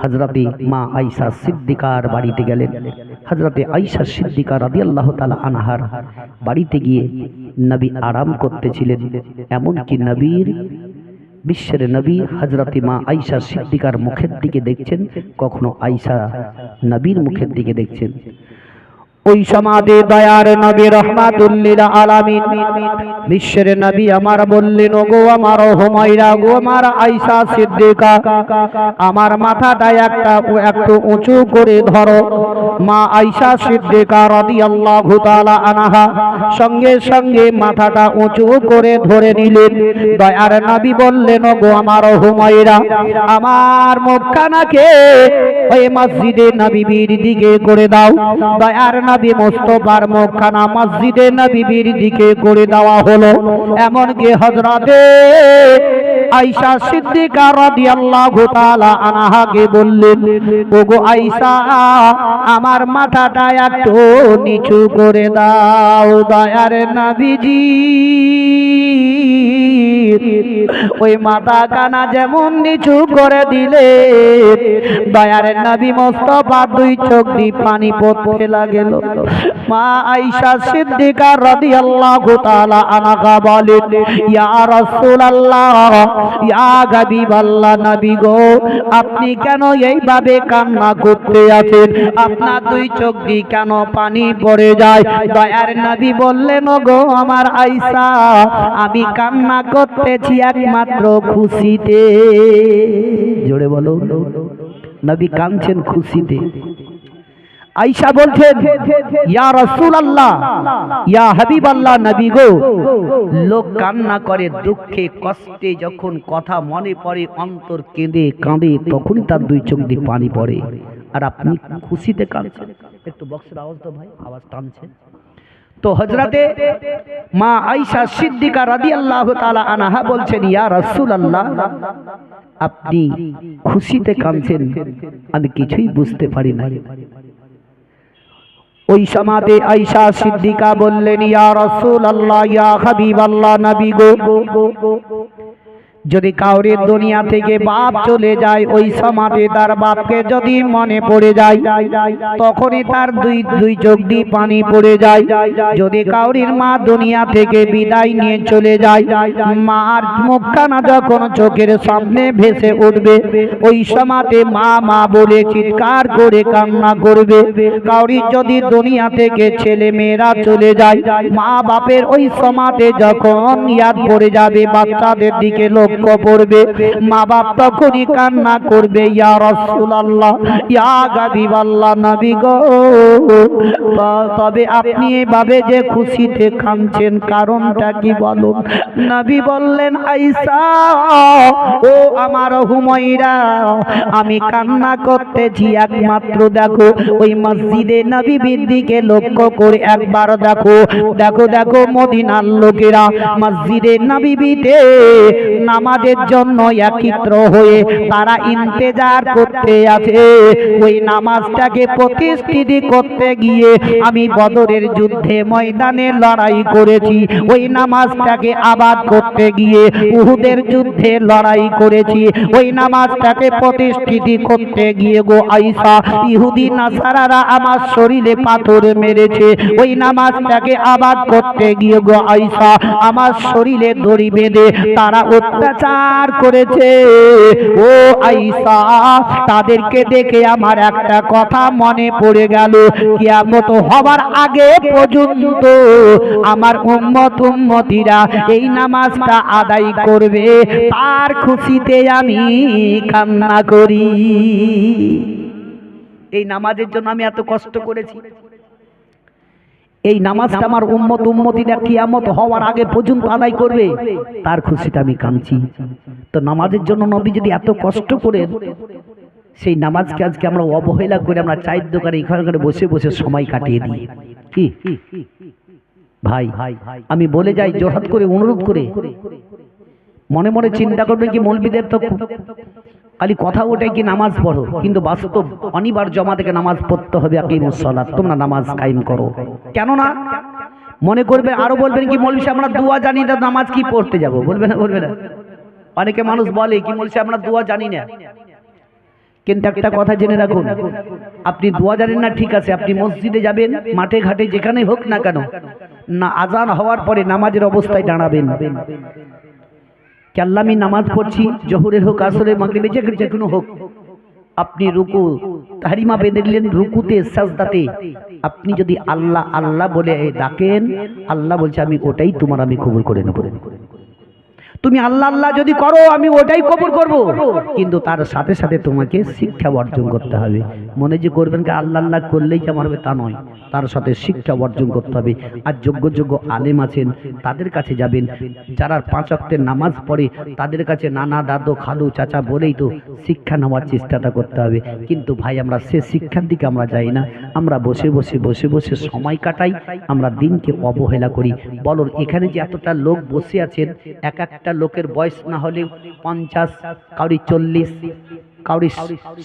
হযরতে মা আয়েশা সিদ্দিকার বাড়িতে গেলেন। হযরতে আয়েশা সিদ্দিকা রাদিয়াল্লাহু তাআলা আনহার বাড়িতে গিয়ে নবী আরাম করতেছিলেন। এমন কি নবীর বিশ্বের নবী হযরতে মা আয়েশা সিদ্দিকার মুখের দিকে দেখছেন, কখনো আয়েশা নবীর মুখের দিকে দেখছেন। ওই সমাধি দয়ার নবী রহমাতুল লিল আলামিন বিশ্বের নবী আমার বললেন, ওগো আমার হুমায়রা, গো আমার আয়েশা সিদ্দিকা, আমার মাথাটা একটু উঁচু করে ধরো। মা আয়েশা সিদ্দিকা রাদিয়াল্লাহু তাআলা আনহা সঙ্গে সঙ্গে মাথাটা উঁচু করে ধরে নিলেন। দয়ার নবী বললেন, ওগো আমার হুমায়রা, আমার মুখখানাকে ওই মসজিদে নববীর দিকে করে দাও। দয়ার নবী মুস্তাফার মুখখানা মসজিদে নববীর দিকে করে দেওয়া হলো। এমনকি হযরতে আয়েশা সিদ্দিকা রাদিয়াল্লাহু তাআলা আনহাকে বললেন, ওগো আয়েশা, আমার মাথাটা একটু নিচু করে দাও। দয়ার নবীজি ওই মাথা কানা যেমন নিচু করে দিলে, দয়ার নবী মুস্তাফা দুই চোখ দিয়ে পানি পড়তে লাগল। মা আয়েশা সিদ্দিকা রাদিয়াল্লাহু তাআলা আনহা বলেন, ইয়া রাসূলুল্লাহ, ইয়া হাবিবাল্লাহ, নবী গো, আপনি কেন এইভাবে কান্না করতে আছেন? আপনার দুই চোখ দিয়ে কেন পানি পড়ে যায়? দয়ার নবী বললেন, ওগো আমার আয়েশা, আমি কান্না করতেছি একমাত্র খুশিতে। জোরে বলো, নবী কাঁদছেন খুশিতে। আয়েশা বলছেন, ইয়া রাসূলুল্লাহ, ইয়া হাবিবাল্লাহ, নবী গো, লোক কান্না করে দুঃখে কষ্টে, যখন কথা মনে পড়ে অন্তর কেঁদে কাঁদে, তখনই তার দুই চোখ দিয়ে পানি পড়ে, আর আপনি খুশিতে কাঁদছেন। একটু বক্সের আওয়াজ তো ভাই, আওয়াজ টানছে তো। হযরতে মা আয়েশা সিদ্দিকা রাদিয়াল্লাহু তাআলা আনহা বলছেন, ইয়া রাসূলুল্লাহ, আপনি খুশিতে কাঁদছেন, আমি কিছুই বুঝতে পারি না। ওই সমাতে আয়েশা সিদ্দিকা বললেন, ইয়া রাসূলুল্লাহ, ইয়া হাবিবাল্লাহ, নবী গো, যদি কাউরের দুনিয়া থেকে বাপ চলে যায় ওই সমাজে তার বাপকে যদি মনে পড়ে যায় তখনই তার দুই চোখ দিয়ে পানি পড়ে যায়। যদি কাউরির মা দুনিয়া থেকে বিদায় নিয়ে চলে যায় মার মুখখানা যখন চোখের সামনে ভেসে উঠবে ওই সমাজে মা মা বলে চিৎকার করে কান্না করবে। কাউরির যদি দুনিয়া থেকে ছেলে মেয়েরা চলে যায় মা বাপের ওই সমাজে যখন ইয়াদ পড়ে যাবে বাচ্চাদের দিকে লক্ষ্য পড়বে মা বাপ তখনই কান্না করবে ইয়া রাসূলুল্লাহ ইয়া হাবিবাল্লাহ নবী গো। তবে আপনি এভাবে যে খুশিতে কাঁদছেন কারণটা কি বলুন? নবী বললেন আয়েশা ও আমার হুমায়রা আমি কান্না করতেছি একমাত্র দেখো ওই মসজিদে নববীর দিকে লক্ষ্য করে একবার দেখো দেখো দেখো মদিনার লোকেরা মসজিদে নববীতে নামাজের জন্য একত্র হয়ে তারা ইন্তেজার করতে আছে। ওই নামাজটাকে প্রতিষ্ঠিত করতে গিয়ে আমি বদরের যুদ্ধে ময়দানে লড়াই করেছি, ওই নামাজটাকে আবাদ করতে গিয়ে উহুদের যুদ্ধে লড়াই করেছি, ওই নামাজটাকে প্রতিষ্ঠিত করতে গিয়ে গো আয়েশা ইহুদি নাসারারা আমার শরীরে পাথর মেরেছে, ওই নামাজটাকে আবাদ করতে গিয়ে গো আয়েশা আমার শরীরে দড়ি বেঁধে তারা অত্যাচার করেছে। ও আয়েশা তাদেরকে দেখে আমার একটা কথা মনে পড়ে গেল, কিয়ামত হবার আগে পর্যন্ত আমার উম্মতিরা এই নামাজটা আদায় করবে, তার খুশিতে আমি কান্না করি। এই নামাজের জন্য আমি এত কষ্ট করেছি, এই নামাজটা আমার উম্মতিরা কিয়ামত হওয়ার আগে পর্যন্ত আদায় করবে, তার খুশিতে আমি কাঁদছি। তো নামাজের জন্য নবী যদি এত কষ্ট করেন, সেই নামাজকে আজকে আমরা অবহেলা করে আমরা চায়ের দোকানে এখানে বসে বসে সময় কাটিয়ে দিই। কি ভাই আমি বলে যাই জোরহাত করে অনুরোধ করে, মনে মনে চিন্তা করবেন কি মৌলবীদের তো খালি কথা ওটাই কি নামাজ পড়ো, কিন্তু বাস্তব অনিবার জমা থেকে নামাজ পড়তে হবে। আকিমুস সালাত, তোমরা নামাজ কায়েম করো। কেন না মনে করবে আরো বলবেন কি মৌলভী সাহেব আমরা দোয়া জানি না, নামাজ কি পড়তে যাব? বলবে না বলবে না? অনেকে মানুষ বলে কি মৌলভী সাহেব আমরা দোয়া জানি না, কিন্তু একটা কথা জেনে রাখুন, আপনি দোয়া জানেন না ঠিক আছে, আপনি মসজিদে যাবেন মাঠে ঘাটে যেখানে হোক না কেন, না আজান হওয়ার পরে নামাজের অবস্থায় দাঁড়াবেন, কি আল্লাহ আমি নামাজ পড়ছি, জোহরের হোক আসরের মাগরিবের যে কোনো হোক, আপনি রুকু তাহরিমা বেঁধে দিলেন, রুকুতে সাজদাতে আপনি যদি আল্লাহ আল্লাহ বলে ডাকেন, আল্লাহ বলছে আমি ওটাই তোমার আমি কবুল করে নেব। তুমি আল্লাহ আল্লাহ যদি করো আমি ওটাই কবুল করব, কিন্তু তার সাথে সাথে তোমাকে শিক্ষা অর্জন করতে হবে। মনে যে করবেন কি আল্লাহ আল্লাহ করলেই যে আমার হবে তা নয়, তার সাথে শিক্ষা অর্জন করতে হবে। আর যোগ্য আলেম আছেন তাদের কাছে যাবেন, যারা 5 ওয়াক্তের নামাজ পড়ে তাদের কাছে নানা দাদু খালু চাচা বলেই তো শিক্ষা নেওয়ার চেষ্টাটা করতে হবে। কিন্তু ভাই আমরা সে শিক্ষার দিকে আমরা যাই না, আমরা বসে বসে সময় কাটাই, আমরা দিনকে অবহেলা করি। বলুন এখানে যে এতটা লোক বসে আছেন, এক একটা লোকের বয়স না হলে 50, কাউরি 40, কাউরি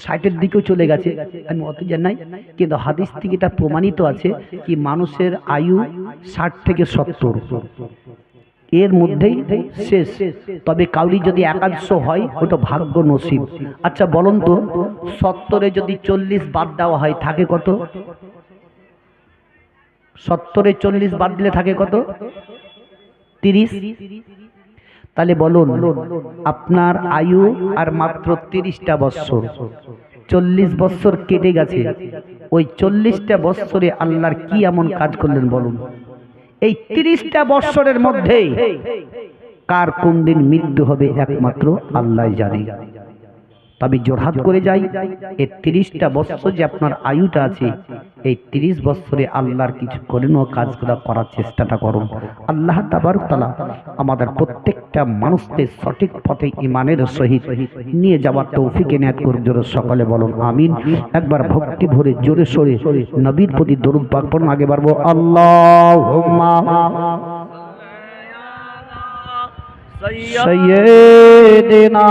60-এর দিকেও চলে গেছে, আমি অত জানি নাই, কিন্তু হাদিস থেকে এটা প্রমাণিত আছে কি মানুষের আয়ু 60 থেকে 70 এর মধ্যেই শেষ। তবে কাউরি যদি একাদশ হয় ওটা ভাগ্য নসিব। আচ্ছা বলুন তো 70-এ যদি 40 বাদ দেওয়া হয় থাকে কত? 70-এ 40 বাদ দিলে থাকে কত? 30। তাহলে বলুন আপনার আয়ু আর মাত্র 30টা বছর, 40 বছর কেটে গেছে, ওই 40টা বছরে আল্লাহর কি এমন কাজ করলেন বলুন? এই 30টা বছরের মধ্যে কার কোন দিন মৃত্যু হবে একমাত্র আল্লাহ জানে। তবে জোরহাত করে যাই, এই 30টা বছর যে আপনার আয়ুটা আছে, এই 30 বছরে আল্লাহর কিছু করেন ও কাজগুলো করার চেষ্টাটা করুন। আল্লাহ তাবারক তাআলা আমাদের প্রত্যেকটা মানুষকে সঠিক পথে ঈমানের সহিত নিয়ে যাওয়ার তৌফিক এনায়েত করুন। জোরে সকলে বলুন আমিন। একবার ভক্তি ভরে জোরে সোরে নবীর প্রতি দরুদ পাক পড়ুন। আগে বাড়বো আল্লাহুম্মা সৈয়দনা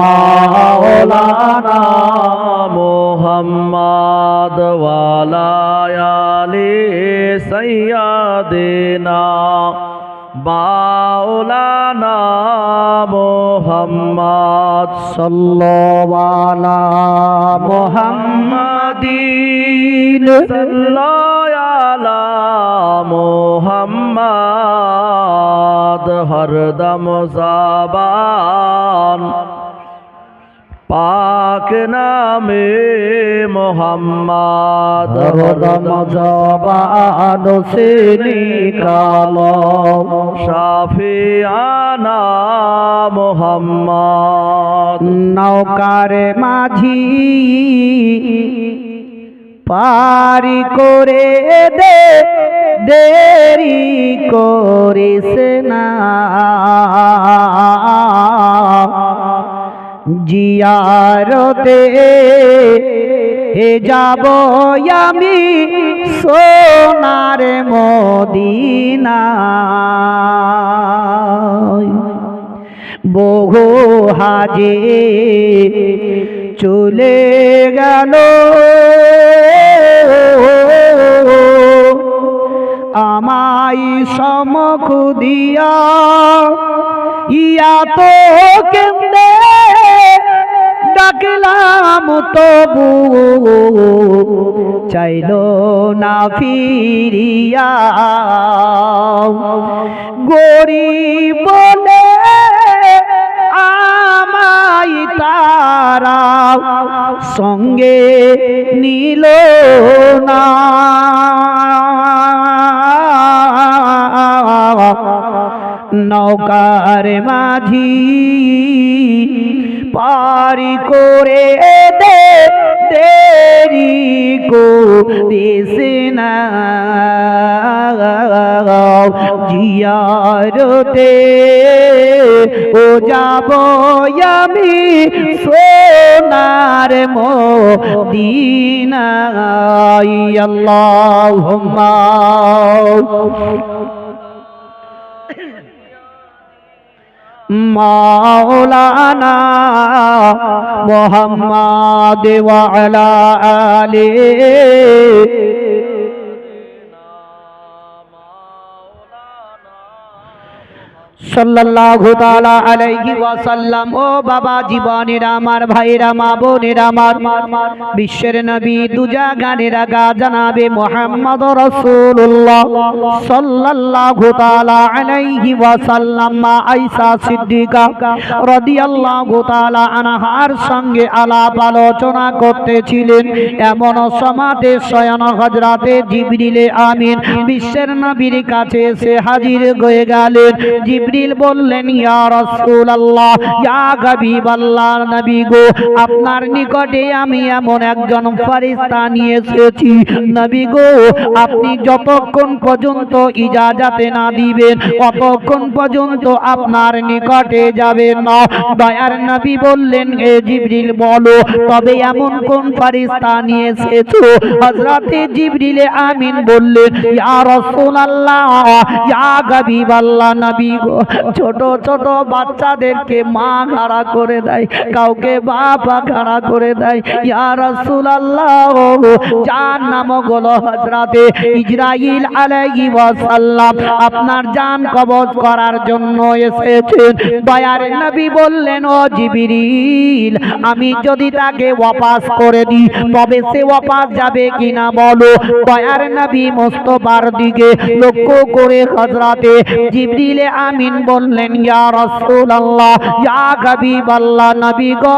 মাওলানা মুহাম্মদ ওয়ালা আলি সৈয়দনা মাওলানা সাল্লাল্লাহু আলা মুহাম্মাদিন সাল্লাল্লাহু আলা মুহাম্মাদ হরদম জাবান পাক নামে মোহাম্মদ হরদম জবান সে নিকালো শাফিয়ানা মোহাম্মদ নৌকার মাঝি পারি করে দে দেরি করিস না জিয়ারতে যাব আমি সোনার মদিনা বহু হাজে চলে গেল আমায় সমখ দিয়া ইয়া তো কেন্দে ডাকলাম তবু চাইল না ফিরিয়া গরিব বলে আমায় তারা সঙ্গে নিল না নৌকার মাঝি পারি করে দে দেরি করিস না জিয়ারতে ও যাব আমি সোনার মদিনা আল্লাহুম্মা মাওলানা মুহাম্মদ ওয়া আলা আলিহি সাল্লাল্লাহু তাআলা আলাইহি ওয়াসাল্লাম। ও বাবা জীবনেরা আমার ভাইরা মা বোনেরা আমার বিশ্বের নবী দুজাগানের আগা জানাবে মুহাম্মদ রাসূলুল্লাহ সাল্লাল্লাহু তাআলা আলাইহি ওয়াসাল্লাম মা আয়েশা সিদ্দিকা রাদিয়াল্লাহু তাআলা আনহার সঙ্গে আলাপ আলোচনা করতেছিলেন। এমন সমাতে স্বয়ং হযরতে জিবরিল আমিন বিশ্বের নবীর কাছে এসে হাজির হয়ে গেলেন। জিবরিল বললেন, ইয়া রাসূলুল্লাহ, ইয়া হাবিবাল্লাহ, নবী গো, আপনার নিকটে আমি এমন একজন ফেরেশতা নিয়ে এসেছি। নবী গো, আপনি যতক্ষণ পর্যন্ত ইজাজতে না দিবেন ততক্ষণ পর্যন্ত আপনার নিকটে যাবেন না। দয়ার নবী বললেন, হে জিবরিল বলো, তবে এমন কোন ফেরেশতা নিয়ে এসেছো? হযরতে জিবরিল আমিন বললেন, ইয়া রাসূলুল্লাহ, ইয়া হাবিবাল্লাহ, নবী গো, ছোট ছোট বাচ্চাদেরকে মা খাড়া করে দেয়, কাউকে বাবা খাড়া করে দেয়। ইয়া রাসূলুল্লাহ, যার নাম হলো হযরতে ইসরাইল আলাইহিস সালাম আপনার জান কবজ করার জন্য এসেছেন। দয়ার নবী বললেন, ও জিবরিল, আমি যদি তাকে ওয়াপাস করে দিই তবে সে ওয়াপাস যাবে কিনা বলো। দয়ার নবী মুস্তাফার দিকে লক্ষ্য করে হযরতে জিবরিল আমিন বললেন, ইয়া রাসূলুল্লাহ, ইয়া হাবিবাল্লাহ, নবী গো,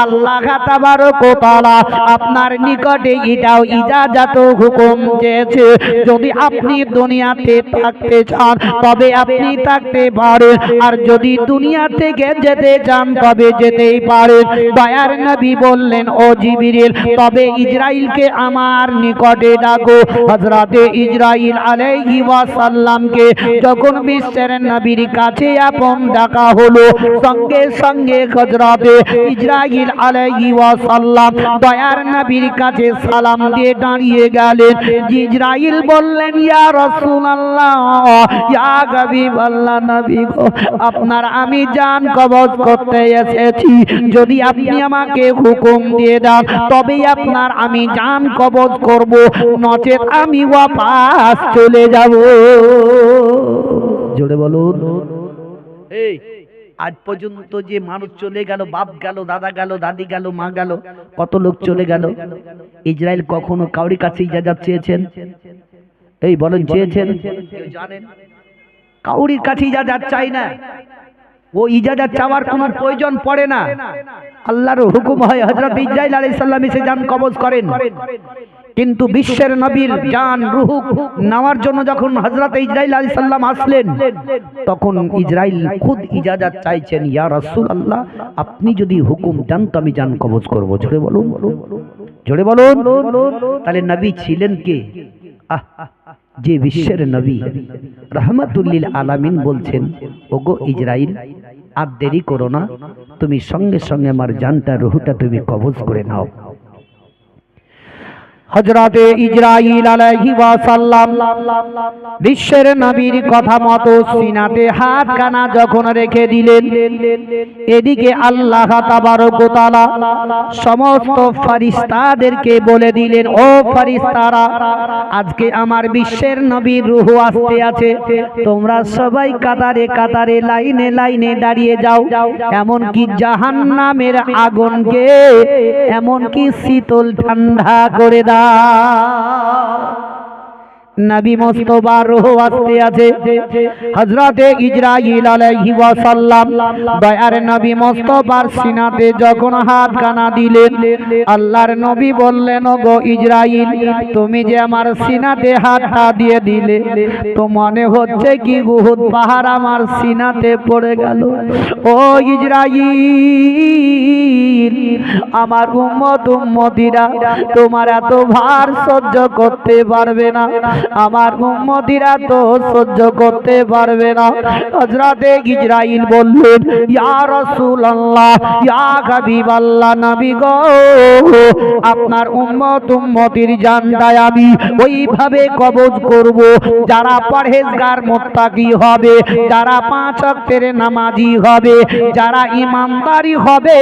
আল্লাহ তাবারক ওয়া তাআলা আপনার নিকটে এটাও ইজাজত হুকুম দিয়েছে, যদি আপনি দুনিয়াতে থাকতে চান তবে আপনি থাকতে পারেন, আর যদি দুনিয়া থেকে যেতে চান তবে যেতেই পারেন। দয়ার নবী বললেন, ও জিবরিল, তবে ইসরাইলকে আমার নিকটে ডাকো। হযরতে ইসরাইল আলাইহিস সালামকে যখন বিশ্বের নবীর কাছে আপন ডাকা হলো, সঙ্গে সঙ্গে হযরতে ইসরাইল আলাইহিস সালাম দয়ার নবীর কাছে সালাম দিয়ে দাঁড়িয়ে গেলেন। ইসরাইল বললেন, ইয়া রাসূলুল্লাহ, ইয়া হাবিবাল্লাহ, নবী গো, আপনার আমি জান কবজ করতে এসেছি, যদি আপনি আমাকে হুকুম দিয়ে দেন তবে আপনার আমি জান কবজ করব, নচেত আমি ওয়াপাস চলে যাব। জোরে বলুন। এই আজ পর্যন্ত যে মানুষ চলে গেল, বাপ গেল, দাদা গেল, দাদি গেল, মা গেল, কত লোক চলে গেল। ইসরায়েল কখনো কাউরি কাছে ইজাজত চেয়েছেন? এই বলেন, চেয়েছেন? কেউ জানেন? কাউরির কাছে ইজাজত চাই না, ও ইজাজত চাওয়ার কোনো প্রয়োজন পড়ে না। আল্লাহর হুকুম হয় হযরত ইসরাইল আলাইহিস সালাম এসে জান কবজ করেন। কিন্তু বিশ্বের নবীর জান রূহ নেওয়ার জন্য যখন হযরত ইসরাইল আলাইহিস সালাম আসলেন, তখন ইসরাইল খুদ ইজাজত চাইছেন, ইয়া রাসূলুল্লাহ আপনি যদি হুকুম দেন তো আমি জান কবজ করব। জোরে বলুন, জোরে বলুন। তাহলে নবী ছিলেন কে? যে বিশ্বের নবী রাহমাতুল লিল আলামিন বলছেন, ওগো ইসরাইল আর দেরি করো না, তুমি সঙ্গে সঙ্গে আমার জানটা রূহটা তুমি কবজ করে নাও। হযরতে ইসরাইল আলাইহিস সালাম বিশ্বের নবীর কথা মতো সিনাতে হাত কানা যখন রেখে দিলেন, এদিকে আল্লাহ তাবারক ওয়া তাআলা সমস্ত ফেরেশতাদেরকে বলে দিলেন, ও ফেরেশতারা, আজকে আমার বিশ্বের নবীর রূহ আসতে আছে, তোমরা সবাই কাতারে কাতারে লাইনে লাইনে দাঁড়িয়ে যাও। এমন কি জাহান্নামের আগুনকে এমন কি শীতল ঠান্ডা করে দাও। নবী মুস্তাফার রূহ আসতে আছে। হযরতে ইসরাইল আলাইহিস সালাম দয়ার নবী মুস্তাফার সিনাতে যখন হাত কানা দিলেন, আল্লাহর নবী বললেন, ওগো ইসরাইল তুমি যে আমার সিনাতে হাতটা দিয়ে দিলে, তো মনে হচ্ছে কি উহুদ পাহাড় আমার সিনাতে পড়ে গেল। ও ইসরাইল, আমার উম্মত উম্মতিরা তোমার এত ভার সহ্য করতে পারবে না, আমার উম্মতিরা তো সহ্য করতে পারবে না। হযরতে ইসরাইল বললেন, ইয়া রাসূলুল্লাহ, ইয়া হাবিবাল্লাহ, নবী গো, আপনার উম্মত উম্মতির জানটা আমি ওইভাবে কবজ করব যারা পরহেজগার মুত্তাকি হবে, যারা পাঁচ ওয়াক্তের নামাজি হবে, যারা ঈমানদারি হবে,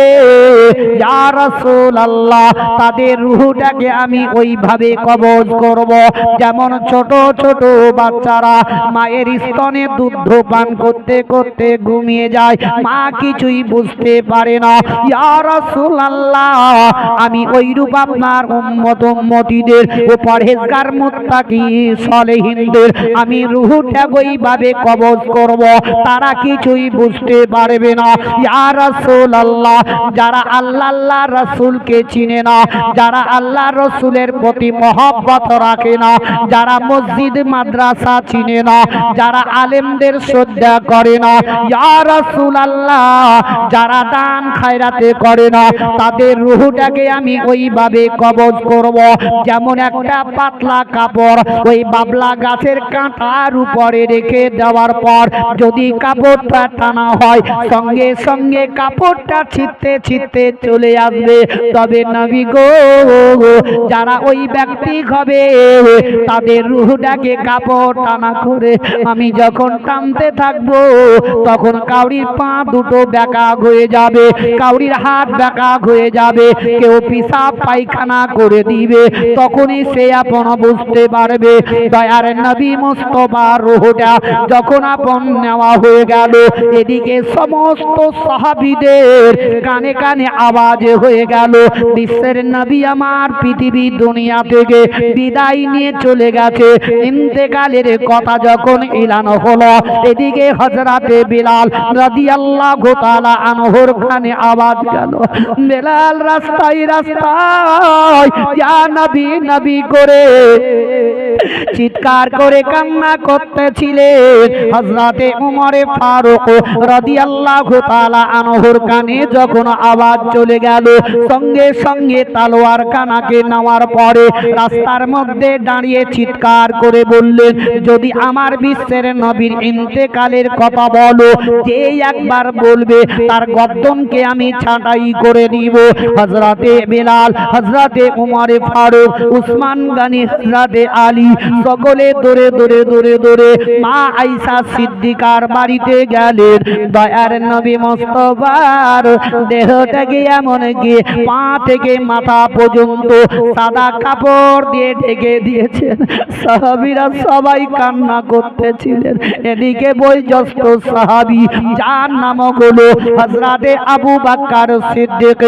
ইয়া রাসূলুল্লাহ তাদের রূহটাকে আমি ওইভাবে কবজ করব যেমন ছোট ছোট বাচ্চারা মায়ের স্তনে দুধ পান করতে করতে ঘুমিয়ে যায়, মা কিছুই বুঝতে পারে না। ইয়া রাসূলুল্লাহ আমি ওইরূপ আপনার উম্মত উম্মতিদের ও পরহেজগার মুত্তাকি সালেহিনদের আমি রূহটা ওইভাবে কবজ করব, তারা কিছুই বুঝতে পারবে না। ইয়া রাসূলুল্লাহ যারা আল্লাহ রাসূলকে চিনে না, যারা আল্লাহ রাসূলের প্রতি মহব্বত রাখে না, যারা মসজিদ মাদ্রাসা চিনে না, যারা আলেমদের শ্রদ্ধা করে না, ইয়া রাসূলুল্লাহ যারা দান খায়রাতে করে না, তাদের রূহটাকে আমি ওইভাবে কবজ করব যেমন একটা পাতলা কাপড় ওই বাবলা গাছের কাঁটার উপরে রেখে দেওয়ার পর যদি কাপড়টা টানা হয়, সঙ্গে সঙ্গে কাপড়টা ছিটতে ছিটতে চলে আসবে। তবে নবী গো, যারা ওই ব্যক্তি হবে তাদের রূহটাকে কাপড় টানা করে আমি যখন টানতে থাকবো, তখন কাউরির পা দুটো বেঁকা হয়ে যাবে, কাউরির হাত বেঁকা হয়ে যাবে, কেউ পিসাব পায়খানা করে দিবে, তখনই সে আপন বুঝতে পারবে। দয়ার নবী মুস্তাফার রূহটা যখন আপন নেওয়া হয়ে গেল, এদিকে সমস্ত সাহাবীদের কানে কানে আওয়াজ হয়ে গেল, বিশ্বের নবী আমার পৃথিবী দুনিয়া থেকে বিদায় নিয়ে চলে গেছে। ইন্তেকালের কথা যখন এলান হলো, এদিকে হযরতে বিলাল রাদিয়াল্লাহু তাআলা আনহুর কানে আওয়াজ গেল, বিলাল রাস্তায় রাস্তায় ইয়া নবী নবী করে চিৎকার করে কান্না করতেছিলেন। হযরতে উমরে ফারুক রাদিয়াল্লাহু তাআলা আনহুর কানে যখন আওয়াজ চলে গেল, সঙ্গে সঙ্গে তলোয়ার কানাকে নেওয়ার পরে রাস্তার মধ্যে দাঁড়িয়ে চিৎকার করে বললেন, যদি আমার বিশ্বের নবীর ইন্তেকালের কথা বলো, যে একবার বলবে তার গর্দনকে আমি ছাঁটাই করে দিব। হযরতে বিলাল, হযরতে উমরে ফারুক, উসমান গনি, হযরতে আলী সকলে দৌড়ে দৌড়ে দৌড়ে দৌড়ে মা আয়েশা সিদ্দিকার বাড়িতে গেলেন। দয়ার নবী মুস্তাফার দেহটাকে এমন কি পা থেকে মাথা পর্যন্ত সাদা কাপড় দিয়ে ঢেকে দিয়েছেন। সাহাবীরা সবাই কান্না করতেছিলেন। এদিকে বয়োজ্যেষ্ঠ সাহাবী যার নাম হলো হযরতে আবু বকর সিদ্দিক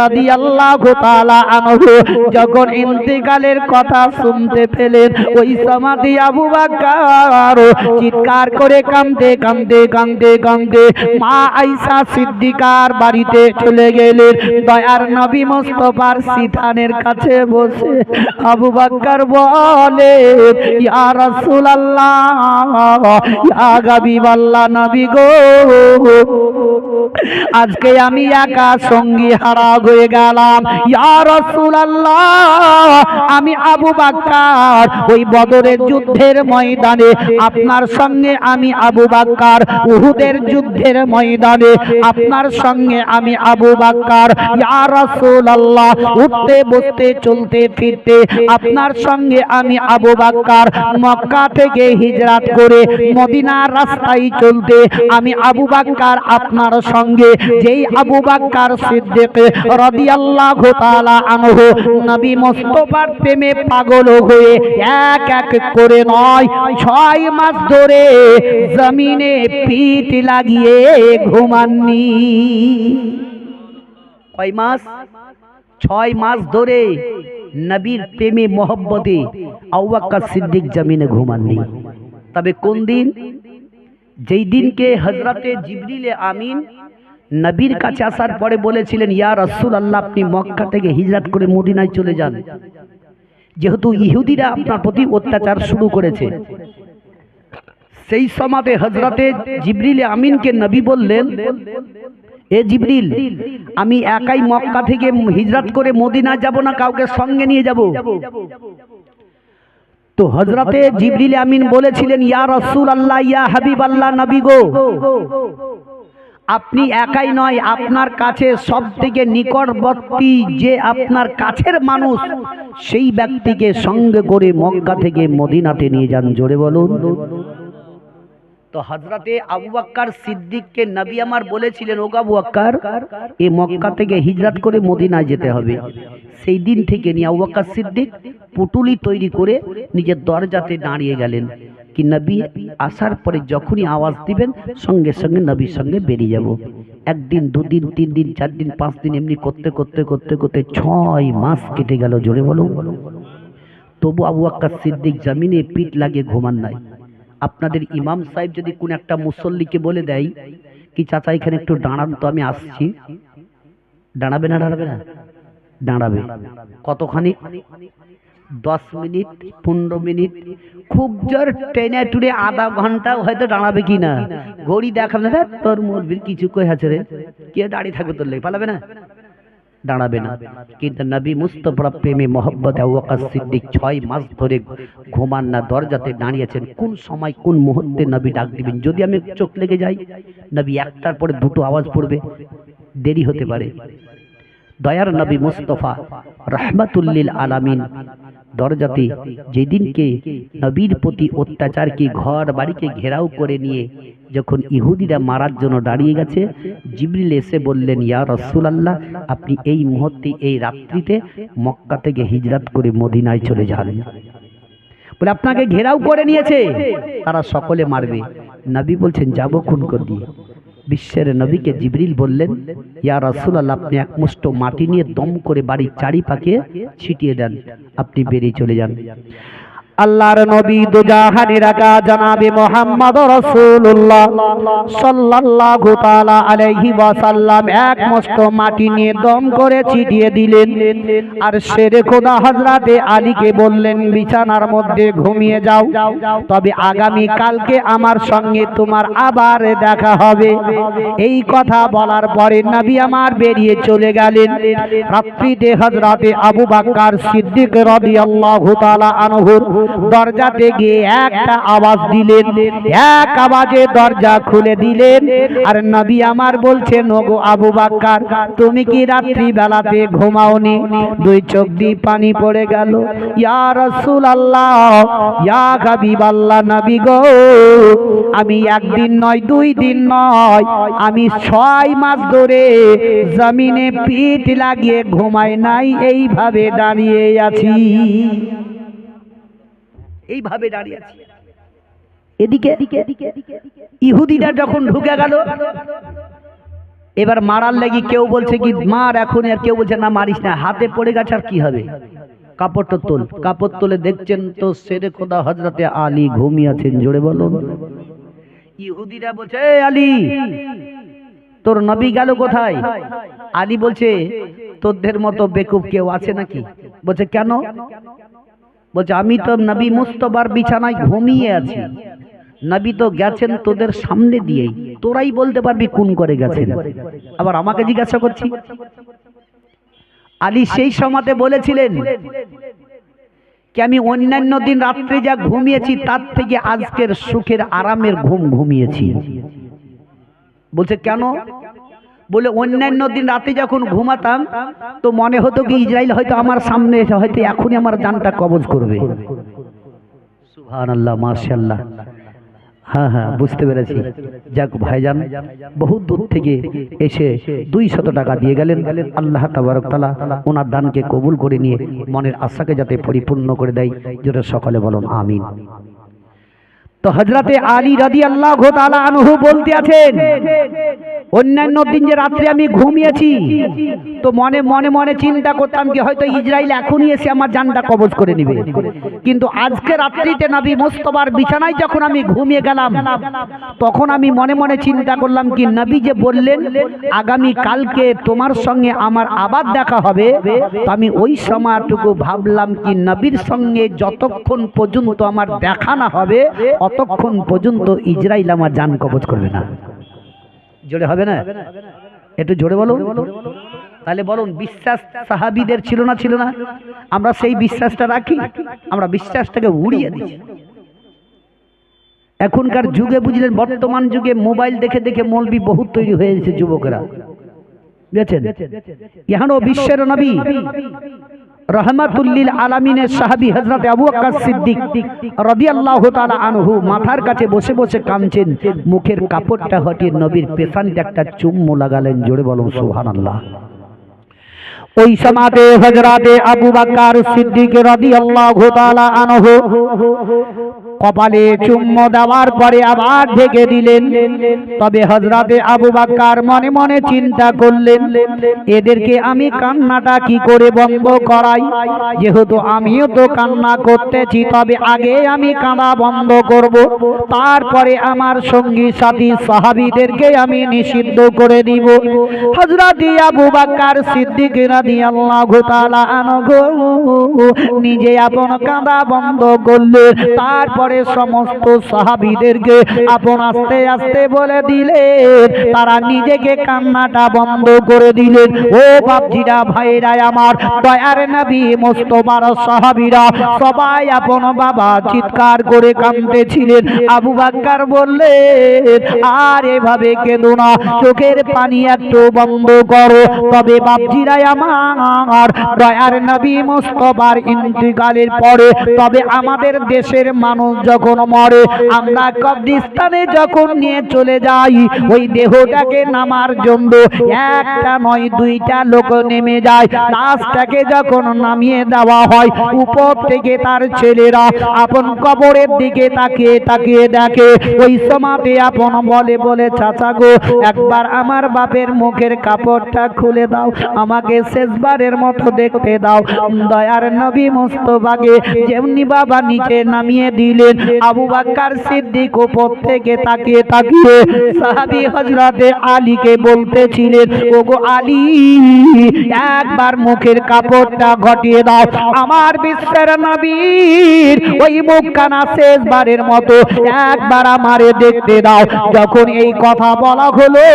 রাদিয়াল্লাহু তাআলা আনহু যখন ইন্তেকালের কথা শুনতে পেলেন, ওই সমাধি আবু বকর চিৎকার করে কাঁদতে কাঁদতে কাঁদতে কাঁদতে মা আয়েশা সিদ্দিকার বাড়িতে চলে গেলেন। দয়ার নবী মুস্তাফার সিথানের কাছে বসে আবু বকর বলে, ইয়া রাসূলুল্লাহ, ইয়া হাবিবাল্লাহ, নবী গো, আজকে আমি একা সঙ্গী হারা হয়ে গেলাম। ইয়া রাসূলুল্লাহ, আমি আবু বকর ওই বদরের যুদ্ধের ময়দানে আপনার সঙ্গে আমি আবু বকর, উহুদের যুদ্ধের ময়দানে আপনার সঙ্গে আমি আবু বকর। ইয়া রাসূলুল্লাহ, উঠতে বসতে চলতে ফিরতে আপনার সঙ্গে আমি আবু বকর। মক্কা থেকে হিজরত করে মদিনার রাস্তায় চলতে আমি আবু বকর আপনার সঙ্গে। যেই আবু বকর সিদ্দিক রাদিয়াল্লাহু তাআলা আনহু নবী মুস্তাফার প্রেমে পাগল হয়ে এক এক করে নয় 6 মাস ধরে জমিনে পিঠ লাগিয়ে ঘুমাননি। কয় মাস? 6 মাস ধরে নবীর প্রেমে মোহব্বতে আবু বকর সিদ্দিক জমিনে ঘুমাননি। তবে কোন দিন? যেই দিনকে হযরতে জিবরিল আমিন নবীর কাছে আসার পরে বলেছিলেন, ইয়া রাসূলুল্লাহ, আপনি মক্কা থেকে হিজরত করে মদিনায় চলে যান, যেহেতু ইহুদিরা আপনার প্রতি অত্যাচার শুরু করেছে। সেই সময়ে হযরতে জিবরিল আমিনকে নবী বললেন, এ জিবরিল, আমি একাই মক্কা থেকে হিজরত করে মদিনা যাব না, কাউকে সঙ্গে নিয়ে যাব। তো হযরতে জিবরিল আমিন বলেছিলেন, ইয়া রাসূলুল্লাহ, ইয়া হাবিবাল্লাহ, নবী গো, আপনি একাই নয়, আপনার কাছে সবথেকে নিকটবর্তী যে আপনার কাছের মানুষ, সেই ব্যক্তিকে সঙ্গে করে মক্কা থেকে মদিনাতে নিয়ে যান। জোরে বলুন। তো হযরতে আবু বকর সিদ্দিককে নবী আমার বলেছিলেন, ও আবু বকর, এই মক্কা থেকে হিজরত করে মদিনায় যেতে হবে। সেই দিন থেকে নিয়ে আবু বকর সিদ্দিক পুটুলি তৈরি করে নিজের দরজাতে দাঁড়িয়ে গেলেন, কি নবী আসার পরে যখনই আওয়াজ দিবেন সঙ্গে সঙ্গে নবীর সঙ্গে বেরিয়ে যাব। একদিন, দুদিন, 3 দিন, 4 দিন, 5 দিন, এমনি করতে করতে করতে করতে 6 মাস কেটে গেল। জোরে বলুন। তবু আবু বকর সিদ্দিক জমিনে পিঠ লাগিয়ে ঘুমান নাই। আপনাদের ইমাম সাহেব যদি কোন একটা মুসল্লিকে বলে দেয়, কি চাচা এখানে একটু দাঁড়ান তো, আমি আসছি, দাঁড়াবে না? দাঁড়াবে না? দাঁড়াবে। কতখানি? 10 মিনিট, 15 মিনিট, খুব জোর টেনে টুরে আধা ঘন্টা হয়তো দাঁড়াবে কি না। ঘড়ি দেখাবে না, তোর মুরবির কিছু কই আছে রে, কে দাঁড়িয়ে থাকবে, তোর লেগে পালাবে না, দাঁড়াবে না। কিন্তু নবী মুস্তাফার প্রেমে মোহব্বতে আবু বকর সিদ্দিক 6 মাস ধরে ঘুমান না, দরজাতে দাঁড়িয়েছেন। কোন সময় কোন মুহূর্তে নবী ডাক দিবেন, যদি আমি চোখ লেগে যাই, নবী একটার পরে দুটো আওয়াজ পড়বে, দেরি হতে পারে। দয়ার নবী মুস্তাফা রাহমাতুল লিল আলামিন দরজাতে যেদিনকে নবীর প্রতি অত্যাচারকে ঘর বাড়িকে ঘেরাও করে নিয়ে যখন ইহুদিরা মারার জন্য দাঁড়িয়ে গেছে, জিবরিল এসে বললেন, ইয়া রাসূলুল্লাহ, আপনি এই মুহূর্তে এই রাত্রিতে মক্কা থেকে হিজরত করে মদিনায় চলে যান। বলে আপনাকে ঘেরাও করে নিয়েছে, তারা সকলে মারবে। নবী বলছেন, যাব খুন করে দিয়ে। বিশ্বের নবীকে জিবরিল বললেন, ইয়া রাসূলুল্লাহ, আপনি এক মুষ্ঠ মাটি নিয়ে দম করে বাড়ির চারিপাশে ছিটিয়ে দেন, আপনি বেরিয়ে চলে যান। আল্লাহর নবী দুজাহানের আকা জনাবে মুহাম্মদ রাসূলুল্লাহ সাল্লাল্লাহু তাআলা আলাইহি ওয়াসাল্লাম এক মুষ্ঠ মাটি নিয়ে দম করে ছিটিয়ে দিলেন। আর শেরে খোদা হযরতে আলীকে বললেন, বিছানার মধ্যে ঘুমিয়ে যাও, তবে আগামী কালকে আমার সঙ্গে তোমার আবার দেখা হবে। এই কথা বলার পরে নবী আমার বেরিয়ে চলে গেলেন। রাত্রিতে হযরতে আবু বকর সিদ্দিক রাদিয়াল্লাহু তাআলা আনহুর দরজাতে গিয়ে একটা আওয়াজ দিলেন, এক আওয়াজে দরজা খুলে দিলেন। আর নবী আমার বলছেন, ওগো আবু বকর, তুমি কি রাত্রি বেলাতে ঘুমাওনি? 2 চোখ দিয়ে পানি পড়ে গেল। ইয়া রাসূলুল্লাহ, ইয়া হাবিবাল্লাহ, নবী গো, আমি একদিন নয়, 2 দিন নয়, আমি 6 মাস ধরে জমিনে পিঠ লাগিয়ে ঘুমাই নাই, এইভাবে দাঁড়িয়ে আছি। এইভাবে দাঁড়িয়ে আছে। এদিকে ইহুদিরা যখন ঢুকে গেল, এবার মারার লাগি কেউ বলছে কি মার এখন, আর কেউ বলছে না মারিস না, হাতে পড়ে গেছে আর কি হবে, কাপড়টা তোল। কাপড় তুলে দেখছেন তো শেরে খোদা হযরতে আলী ঘুমিয়ে আছেন। জোরে বলুন। ইহুদিরা বলছে এ আলী, তোর নবী গেল কোথায়? আলী বলছে তোদের মতো বেকুব কেউ আছে নাকি? বলছে কেন? বলছে আমি তো নবী মুস্তফার বিছানায় ঘুমিয়ে আছি, নবী তো গেছেন তোদের সামনে দিয়েই, তোরাই বলতে পারবি কোন করে গেছেন, আবার আমাকে জিজ্ঞাসা করছি। আলী সেই সময়তে বলেছিলেন কি আমি অন্যান্য দিন রাত্রে যা ঘুমিয়েছি তার থেকে আজকের সুখের আরামের ঘুম ঘুমিয়েছি। বলছে কেন? বলে অন্যান্য দিন রাতে যখন ঘুমাতাম তো মনে হতো কি ইসরাইল হয়তো আমার সামনে এসে হয়তো এখনই আমার জানটা কবজ করবে। সুবহানাল্লাহ, মাশাআল্লাহ। হ্যাঁ হ্যাঁ, বুঝতে পেরেছি। যাক ভাইজান বহুত দূর থেকে এসে 200 টাকা দিয়ে গেলেন। আল্লাহ তাবারক তাআলা ওনার দানকে কবুল করে নিয়ে মনের আশাকে যাতে পরিপূর্ণ করে দেয়, জোরে সকলে বলুন আমিন। তো হযরতে আলী রাদিয়াল্লাহু তাআলা আনহু বলতে আছেন অন্যান্য দিন যে রাত্রে আমি ঘুমিয়েছি তো মনে মনে মনে চিন্তা করতাম কি হয়তো ইসরাইল এখনই এসে আমার জানটা কবজ করে নেবে, কিন্তু আজকে রাত্রিতে নবী মুস্তাফার বিছানায় যখন আমি ঘুমিয়ে গেলাম তখন আমি মনে মনে চিন্তা করলাম কি নবী যে বললেন আগামী কালকে তোমার সঙ্গে আমার আবার দেখা হবে, তো আমি ওই সময়টুকু ভাবলাম কি নবীর সঙ্গে যতক্ষণ পর্যন্ত আমার দেখা না হবে অতক্ষণ পর্যন্ত ইসরাইল আমার জান কবজ করবে না। জোরে হবে না? একটু জোরে বলো। তাহলে বলুন বিশ্বাস সাহাবীদের ছিল না? ছিল না? আমরা সেই বিশ্বাসটা রাখি? আমরা বিশ্বাসটাকে উড়িয়ে দিই। এখনকার যুগে বুঝলেন, বর্তমান যুগে মোবাইল দেখে দেখে মৌলবি বহুত তৈরি হয়েছে যুবকরা, বুঝেছেন? ইহানো বিশ্বের নবী রহমাতুল লিল আলামিনের সাহাবী হযরত আবু বকর সিদ্দিক রাদিয়াল্লাহু তাআলা আনহু মাথার কাছে বসে বসে কাঁদছেন, মুখের কাপড়টা হটিয়ে নবীর পেছনে একটা চুম্বু লাগালেন। জোরে বলুন সুবহানাল্লাহ। ওই সময়তে হযরতে আবু বকর সিদ্দিক রাদিয়াল্লাহু তাআলা আনহু কপালে চুম্বু দেওয়ার পরে আবার ঢেকে দিলেন। তবে হযরতে আবু বকর মনে মনে চিন্তা করলেন এদেরকে আমি কান্নাটা কি করে বন্ধ করাই, যেহেতু আমিও তো কান্না করতেছি, তবে আগে আমি কান্না বন্ধ করব, তারপরে আমার সঙ্গী সাথী সাহাবীদেরকে আমি নিষিদ্ধ করে দিব। হযরতে আবু বকর সিদ্দিক রাদিয়াল্লাহু তাআলা আনহু নিজে আপন কাঁদা বন্ধ করলেন, তারপরে সমস্ত সাহাবীদেরকে আপন আস্তে আস্তে বলে দিলেন, তারা নিজেকে কান্নাটা বন্ধ করে দিলেন। ও বাপজিরা, ভাইরা আমার, দয়ার নবী মুস্তাফার সাহাবীরা সবাই আপন বাবা চিৎকার করে কাঁদতেছিলেন। আবু বকর বললেন আর এভাবে কেঁদো না, চোখের পানি একটু বন্ধ করো। তবে বাপজিরা আমার, দয়ার নবী মুস্তাফার ইন্তিকালের পরে তবে আমাদের দেশের মানুষ যখন মরে আমরা কবরস্থানে যখন নিয়ে চলে যাই ওই দেহটাকে নামার জন্য একটা নয় দুইটা লোক নেমে যায়। লাশটাকে যখন নামিয়ে দেওয়া হয় উপর থেকে তার ছেলেরা আপন কবরের দিকে তাকিয়ে তাকিয়ে দেখে। ওই সময়তে আপন বলে বলে চাচা গো একবার আমার বাপের মুখের কাপড়টা খুলে দাও, আমাকে শেষবারের মতো দেখতে দাও। দয়ার নবী মুস্তাফাকে যেমনি বাবা নিচে নামিয়ে দিলেন, আবু বকর সিদ্দিক উপর থেকে তাকিয়ে তাকিয়ে সাহাবী হযরতে আলীকে বলতেছিলেন ওগো আলী একবার মুখের কাপড়টা ঘটিয়ে দাও, আমার বিশ্বের নবীর ওই মুখখানা শেষবারের মতো একবার আমারে দেখতে দাও। যখন এই কথা বলা হলো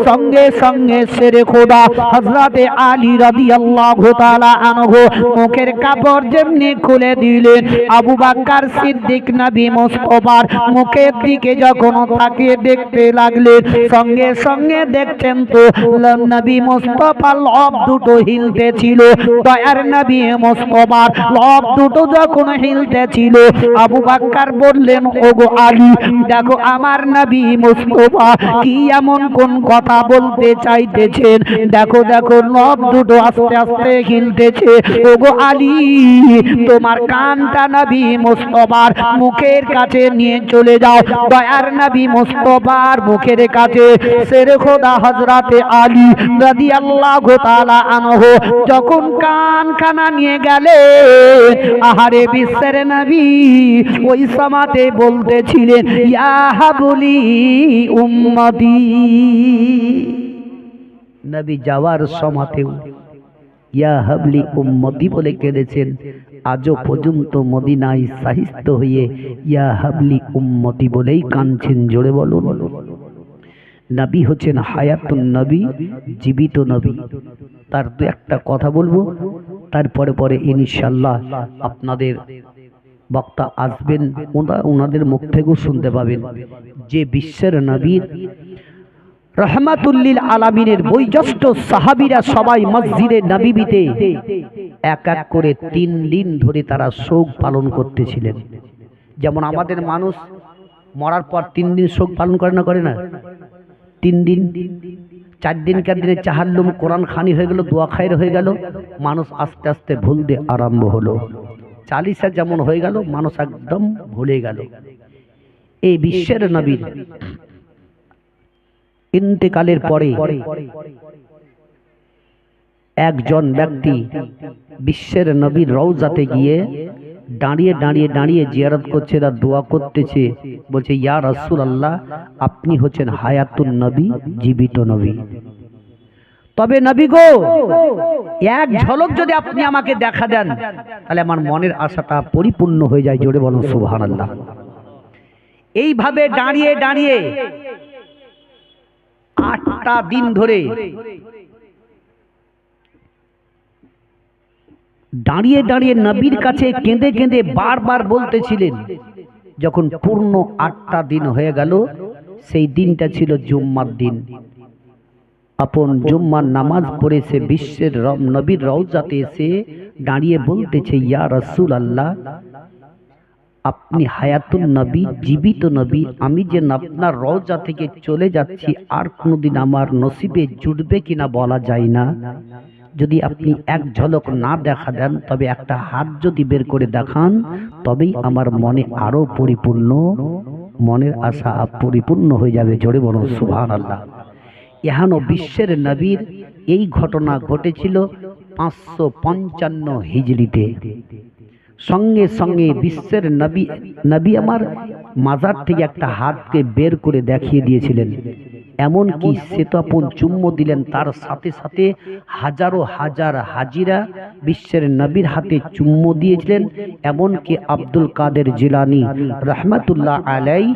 সঙ্গে সঙ্গে শেরে খোদা হযরতে আলী রাদিয়াল্লাহু তাআলা আনহু মুখের কাপড় যেমনি খুলে দিলেন, আবু বকর সিদ্দিক সিদ্দিক নবী মুস্তাফার মুখের দিকে যখন তাকিয়ে দেখতে লাগলেন, সঙ্গে সঙ্গে দেখছেন তো নবী মুস্তাফার লব দুটো হিলতেছিল। দয়ার নবী মুস্তাফার লব দুটো যখন হিলতেছিল, আবু বকর বললেন, ওগো আলী, দেখো আমার নবী মুস্তাফা কি এমন কোন কথা বলতে চাইতেছেন, দেখো দেখো লব দুটো আস্তে আস্তে হিলতেছে। ওগো আলী, তোমার কানটা নবী মুস্তাফার মুখের কাছে নিয়ে চলে যাও। দয়ার নবী মুস্তাফার মুখের কাছে শেরে খোদা হযরতে আলী রাদিয়াল্লাহু তাআলা আনহু যখন কানখানা নিয়ে গেলেন, আহারে বিশ্বের নবী ওই সমাতে বলতেছিলেন, ইয়া হাবলি উম্মতি। নবী যাওয়ার সমাতেও ইয়া হাবলি উম্মতি বলে কেঁদেছেন। আজও পর্যন্ত মদিনায় সাহিত্য হয়ে ইয়া হাবলি উম্মতি বলেই কাঁদছেন। জোরে বলুন। নবী হচ্ছেন হায়াতুন নবী, জীবিত নবী। তার দু একটা কথা বলবো, তারপরে পরে ইনশাআল্লাহ আপনাদের বক্তা আসবেন, ওনাদের মুখ থেকেও শুনতে পাবেন যে বিশ্বের নবীর রহমাতুল্লিল আলামিনের বয়োজ্যেষ্ঠ সাহাবীরা সবাই মসজিদে নববীতে এক এক করে 3 দিন ধরে তারা শোক পালন করতেছিলেন। যেমন আমাদের মানুষ মরার পর 3 দিন শোক পালন করে না, করে না? 3 দিন 4 দিনকার দিনে চাহাল্লুম কোরআন খানি হয়ে গেল, দোয়া খায়ের হয়ে গেল, মানুষ আস্তে আস্তে ভুলতে আরম্ভ হলো। চালিসা যেমন হয়ে গেল, মানুষ একদম ভুলে গেল। এই বিশ্বের নবীর ইন্তেকালের পরে একজন ব্যক্তি বিশ্বের নবীর রওজাতে গিয়ে দাঁড়িয়ে দাঁড়িয়ে দাঁড়িয়ে জিয়ারত করছে, আর দোয়া করতেছে, বলছে, ইয়া রাসূলুল্লাহ, আপনি হচ্ছেন হায়াতুন নবী, জীবিত নবী। তবে নবী গো, এক ঝলক যদি আপনি আমাকে দেখা দেন, তাহলে আমার মনের আশাটা পরিপূর্ণ হয়ে যায়। জোরে বলুন সুবহানাল্লাহ। এইভাবে দাঁড়িয়ে দাঁড়িয়ে 8টা দিন ধরে দাঁড়িয়ে দাঁড়িয়ে নবীর কাছে কেঁদে কেঁদে বারবার বলতেছিলেন। যখন পূর্ণ 8টা দিন হয়ে গেল, সেই দিনটা ছিল জুম্মার দিন। আপন জুম্মার নামাজ পড়ে সে বিশ্বের নবীর রওজাতে এসে দাঁড়িয়ে বলতেছে, ইয়া রাসূলুল্লাহ, আপনি হায়াতুন নবী, জীবিত নবী। আমি যে আপনার রওজা থেকে চলে যাচ্ছি, আর কোনোদিন আমার নসিবে জুটবে কিনা বলা যায় না। যদি আপনি এক ঝলক না দেখা দেন, তবে একটা হাত যদি বের করে দেখান, তবেই আমার মনে আরো পরিপূর্ণ, মনের আশা পরিপূর্ণ হয়ে যাবে। জোরে বলুন সুবহানাল্লাহ। এহানো বিশ্বের নবীর এই ঘটনা ঘটেছিল 555 হিজরিতে। সঙ্গে সঙ্গে বিশ্বের নবী আমার মাজার থেকে একটা হাতকে বের করে দেখিয়ে দিয়েছিলেন। এমনকি সে তো আপন চুম্ম দিলেন, তার সাথে সাথে হাজারো হাজার হাজিরা বিশ্বের নবীর হাতে চুম্ম দিয়েছিলেন। এমনকি আব্দুল কাদের জিলানী রহমাতুল্লাহ আলাই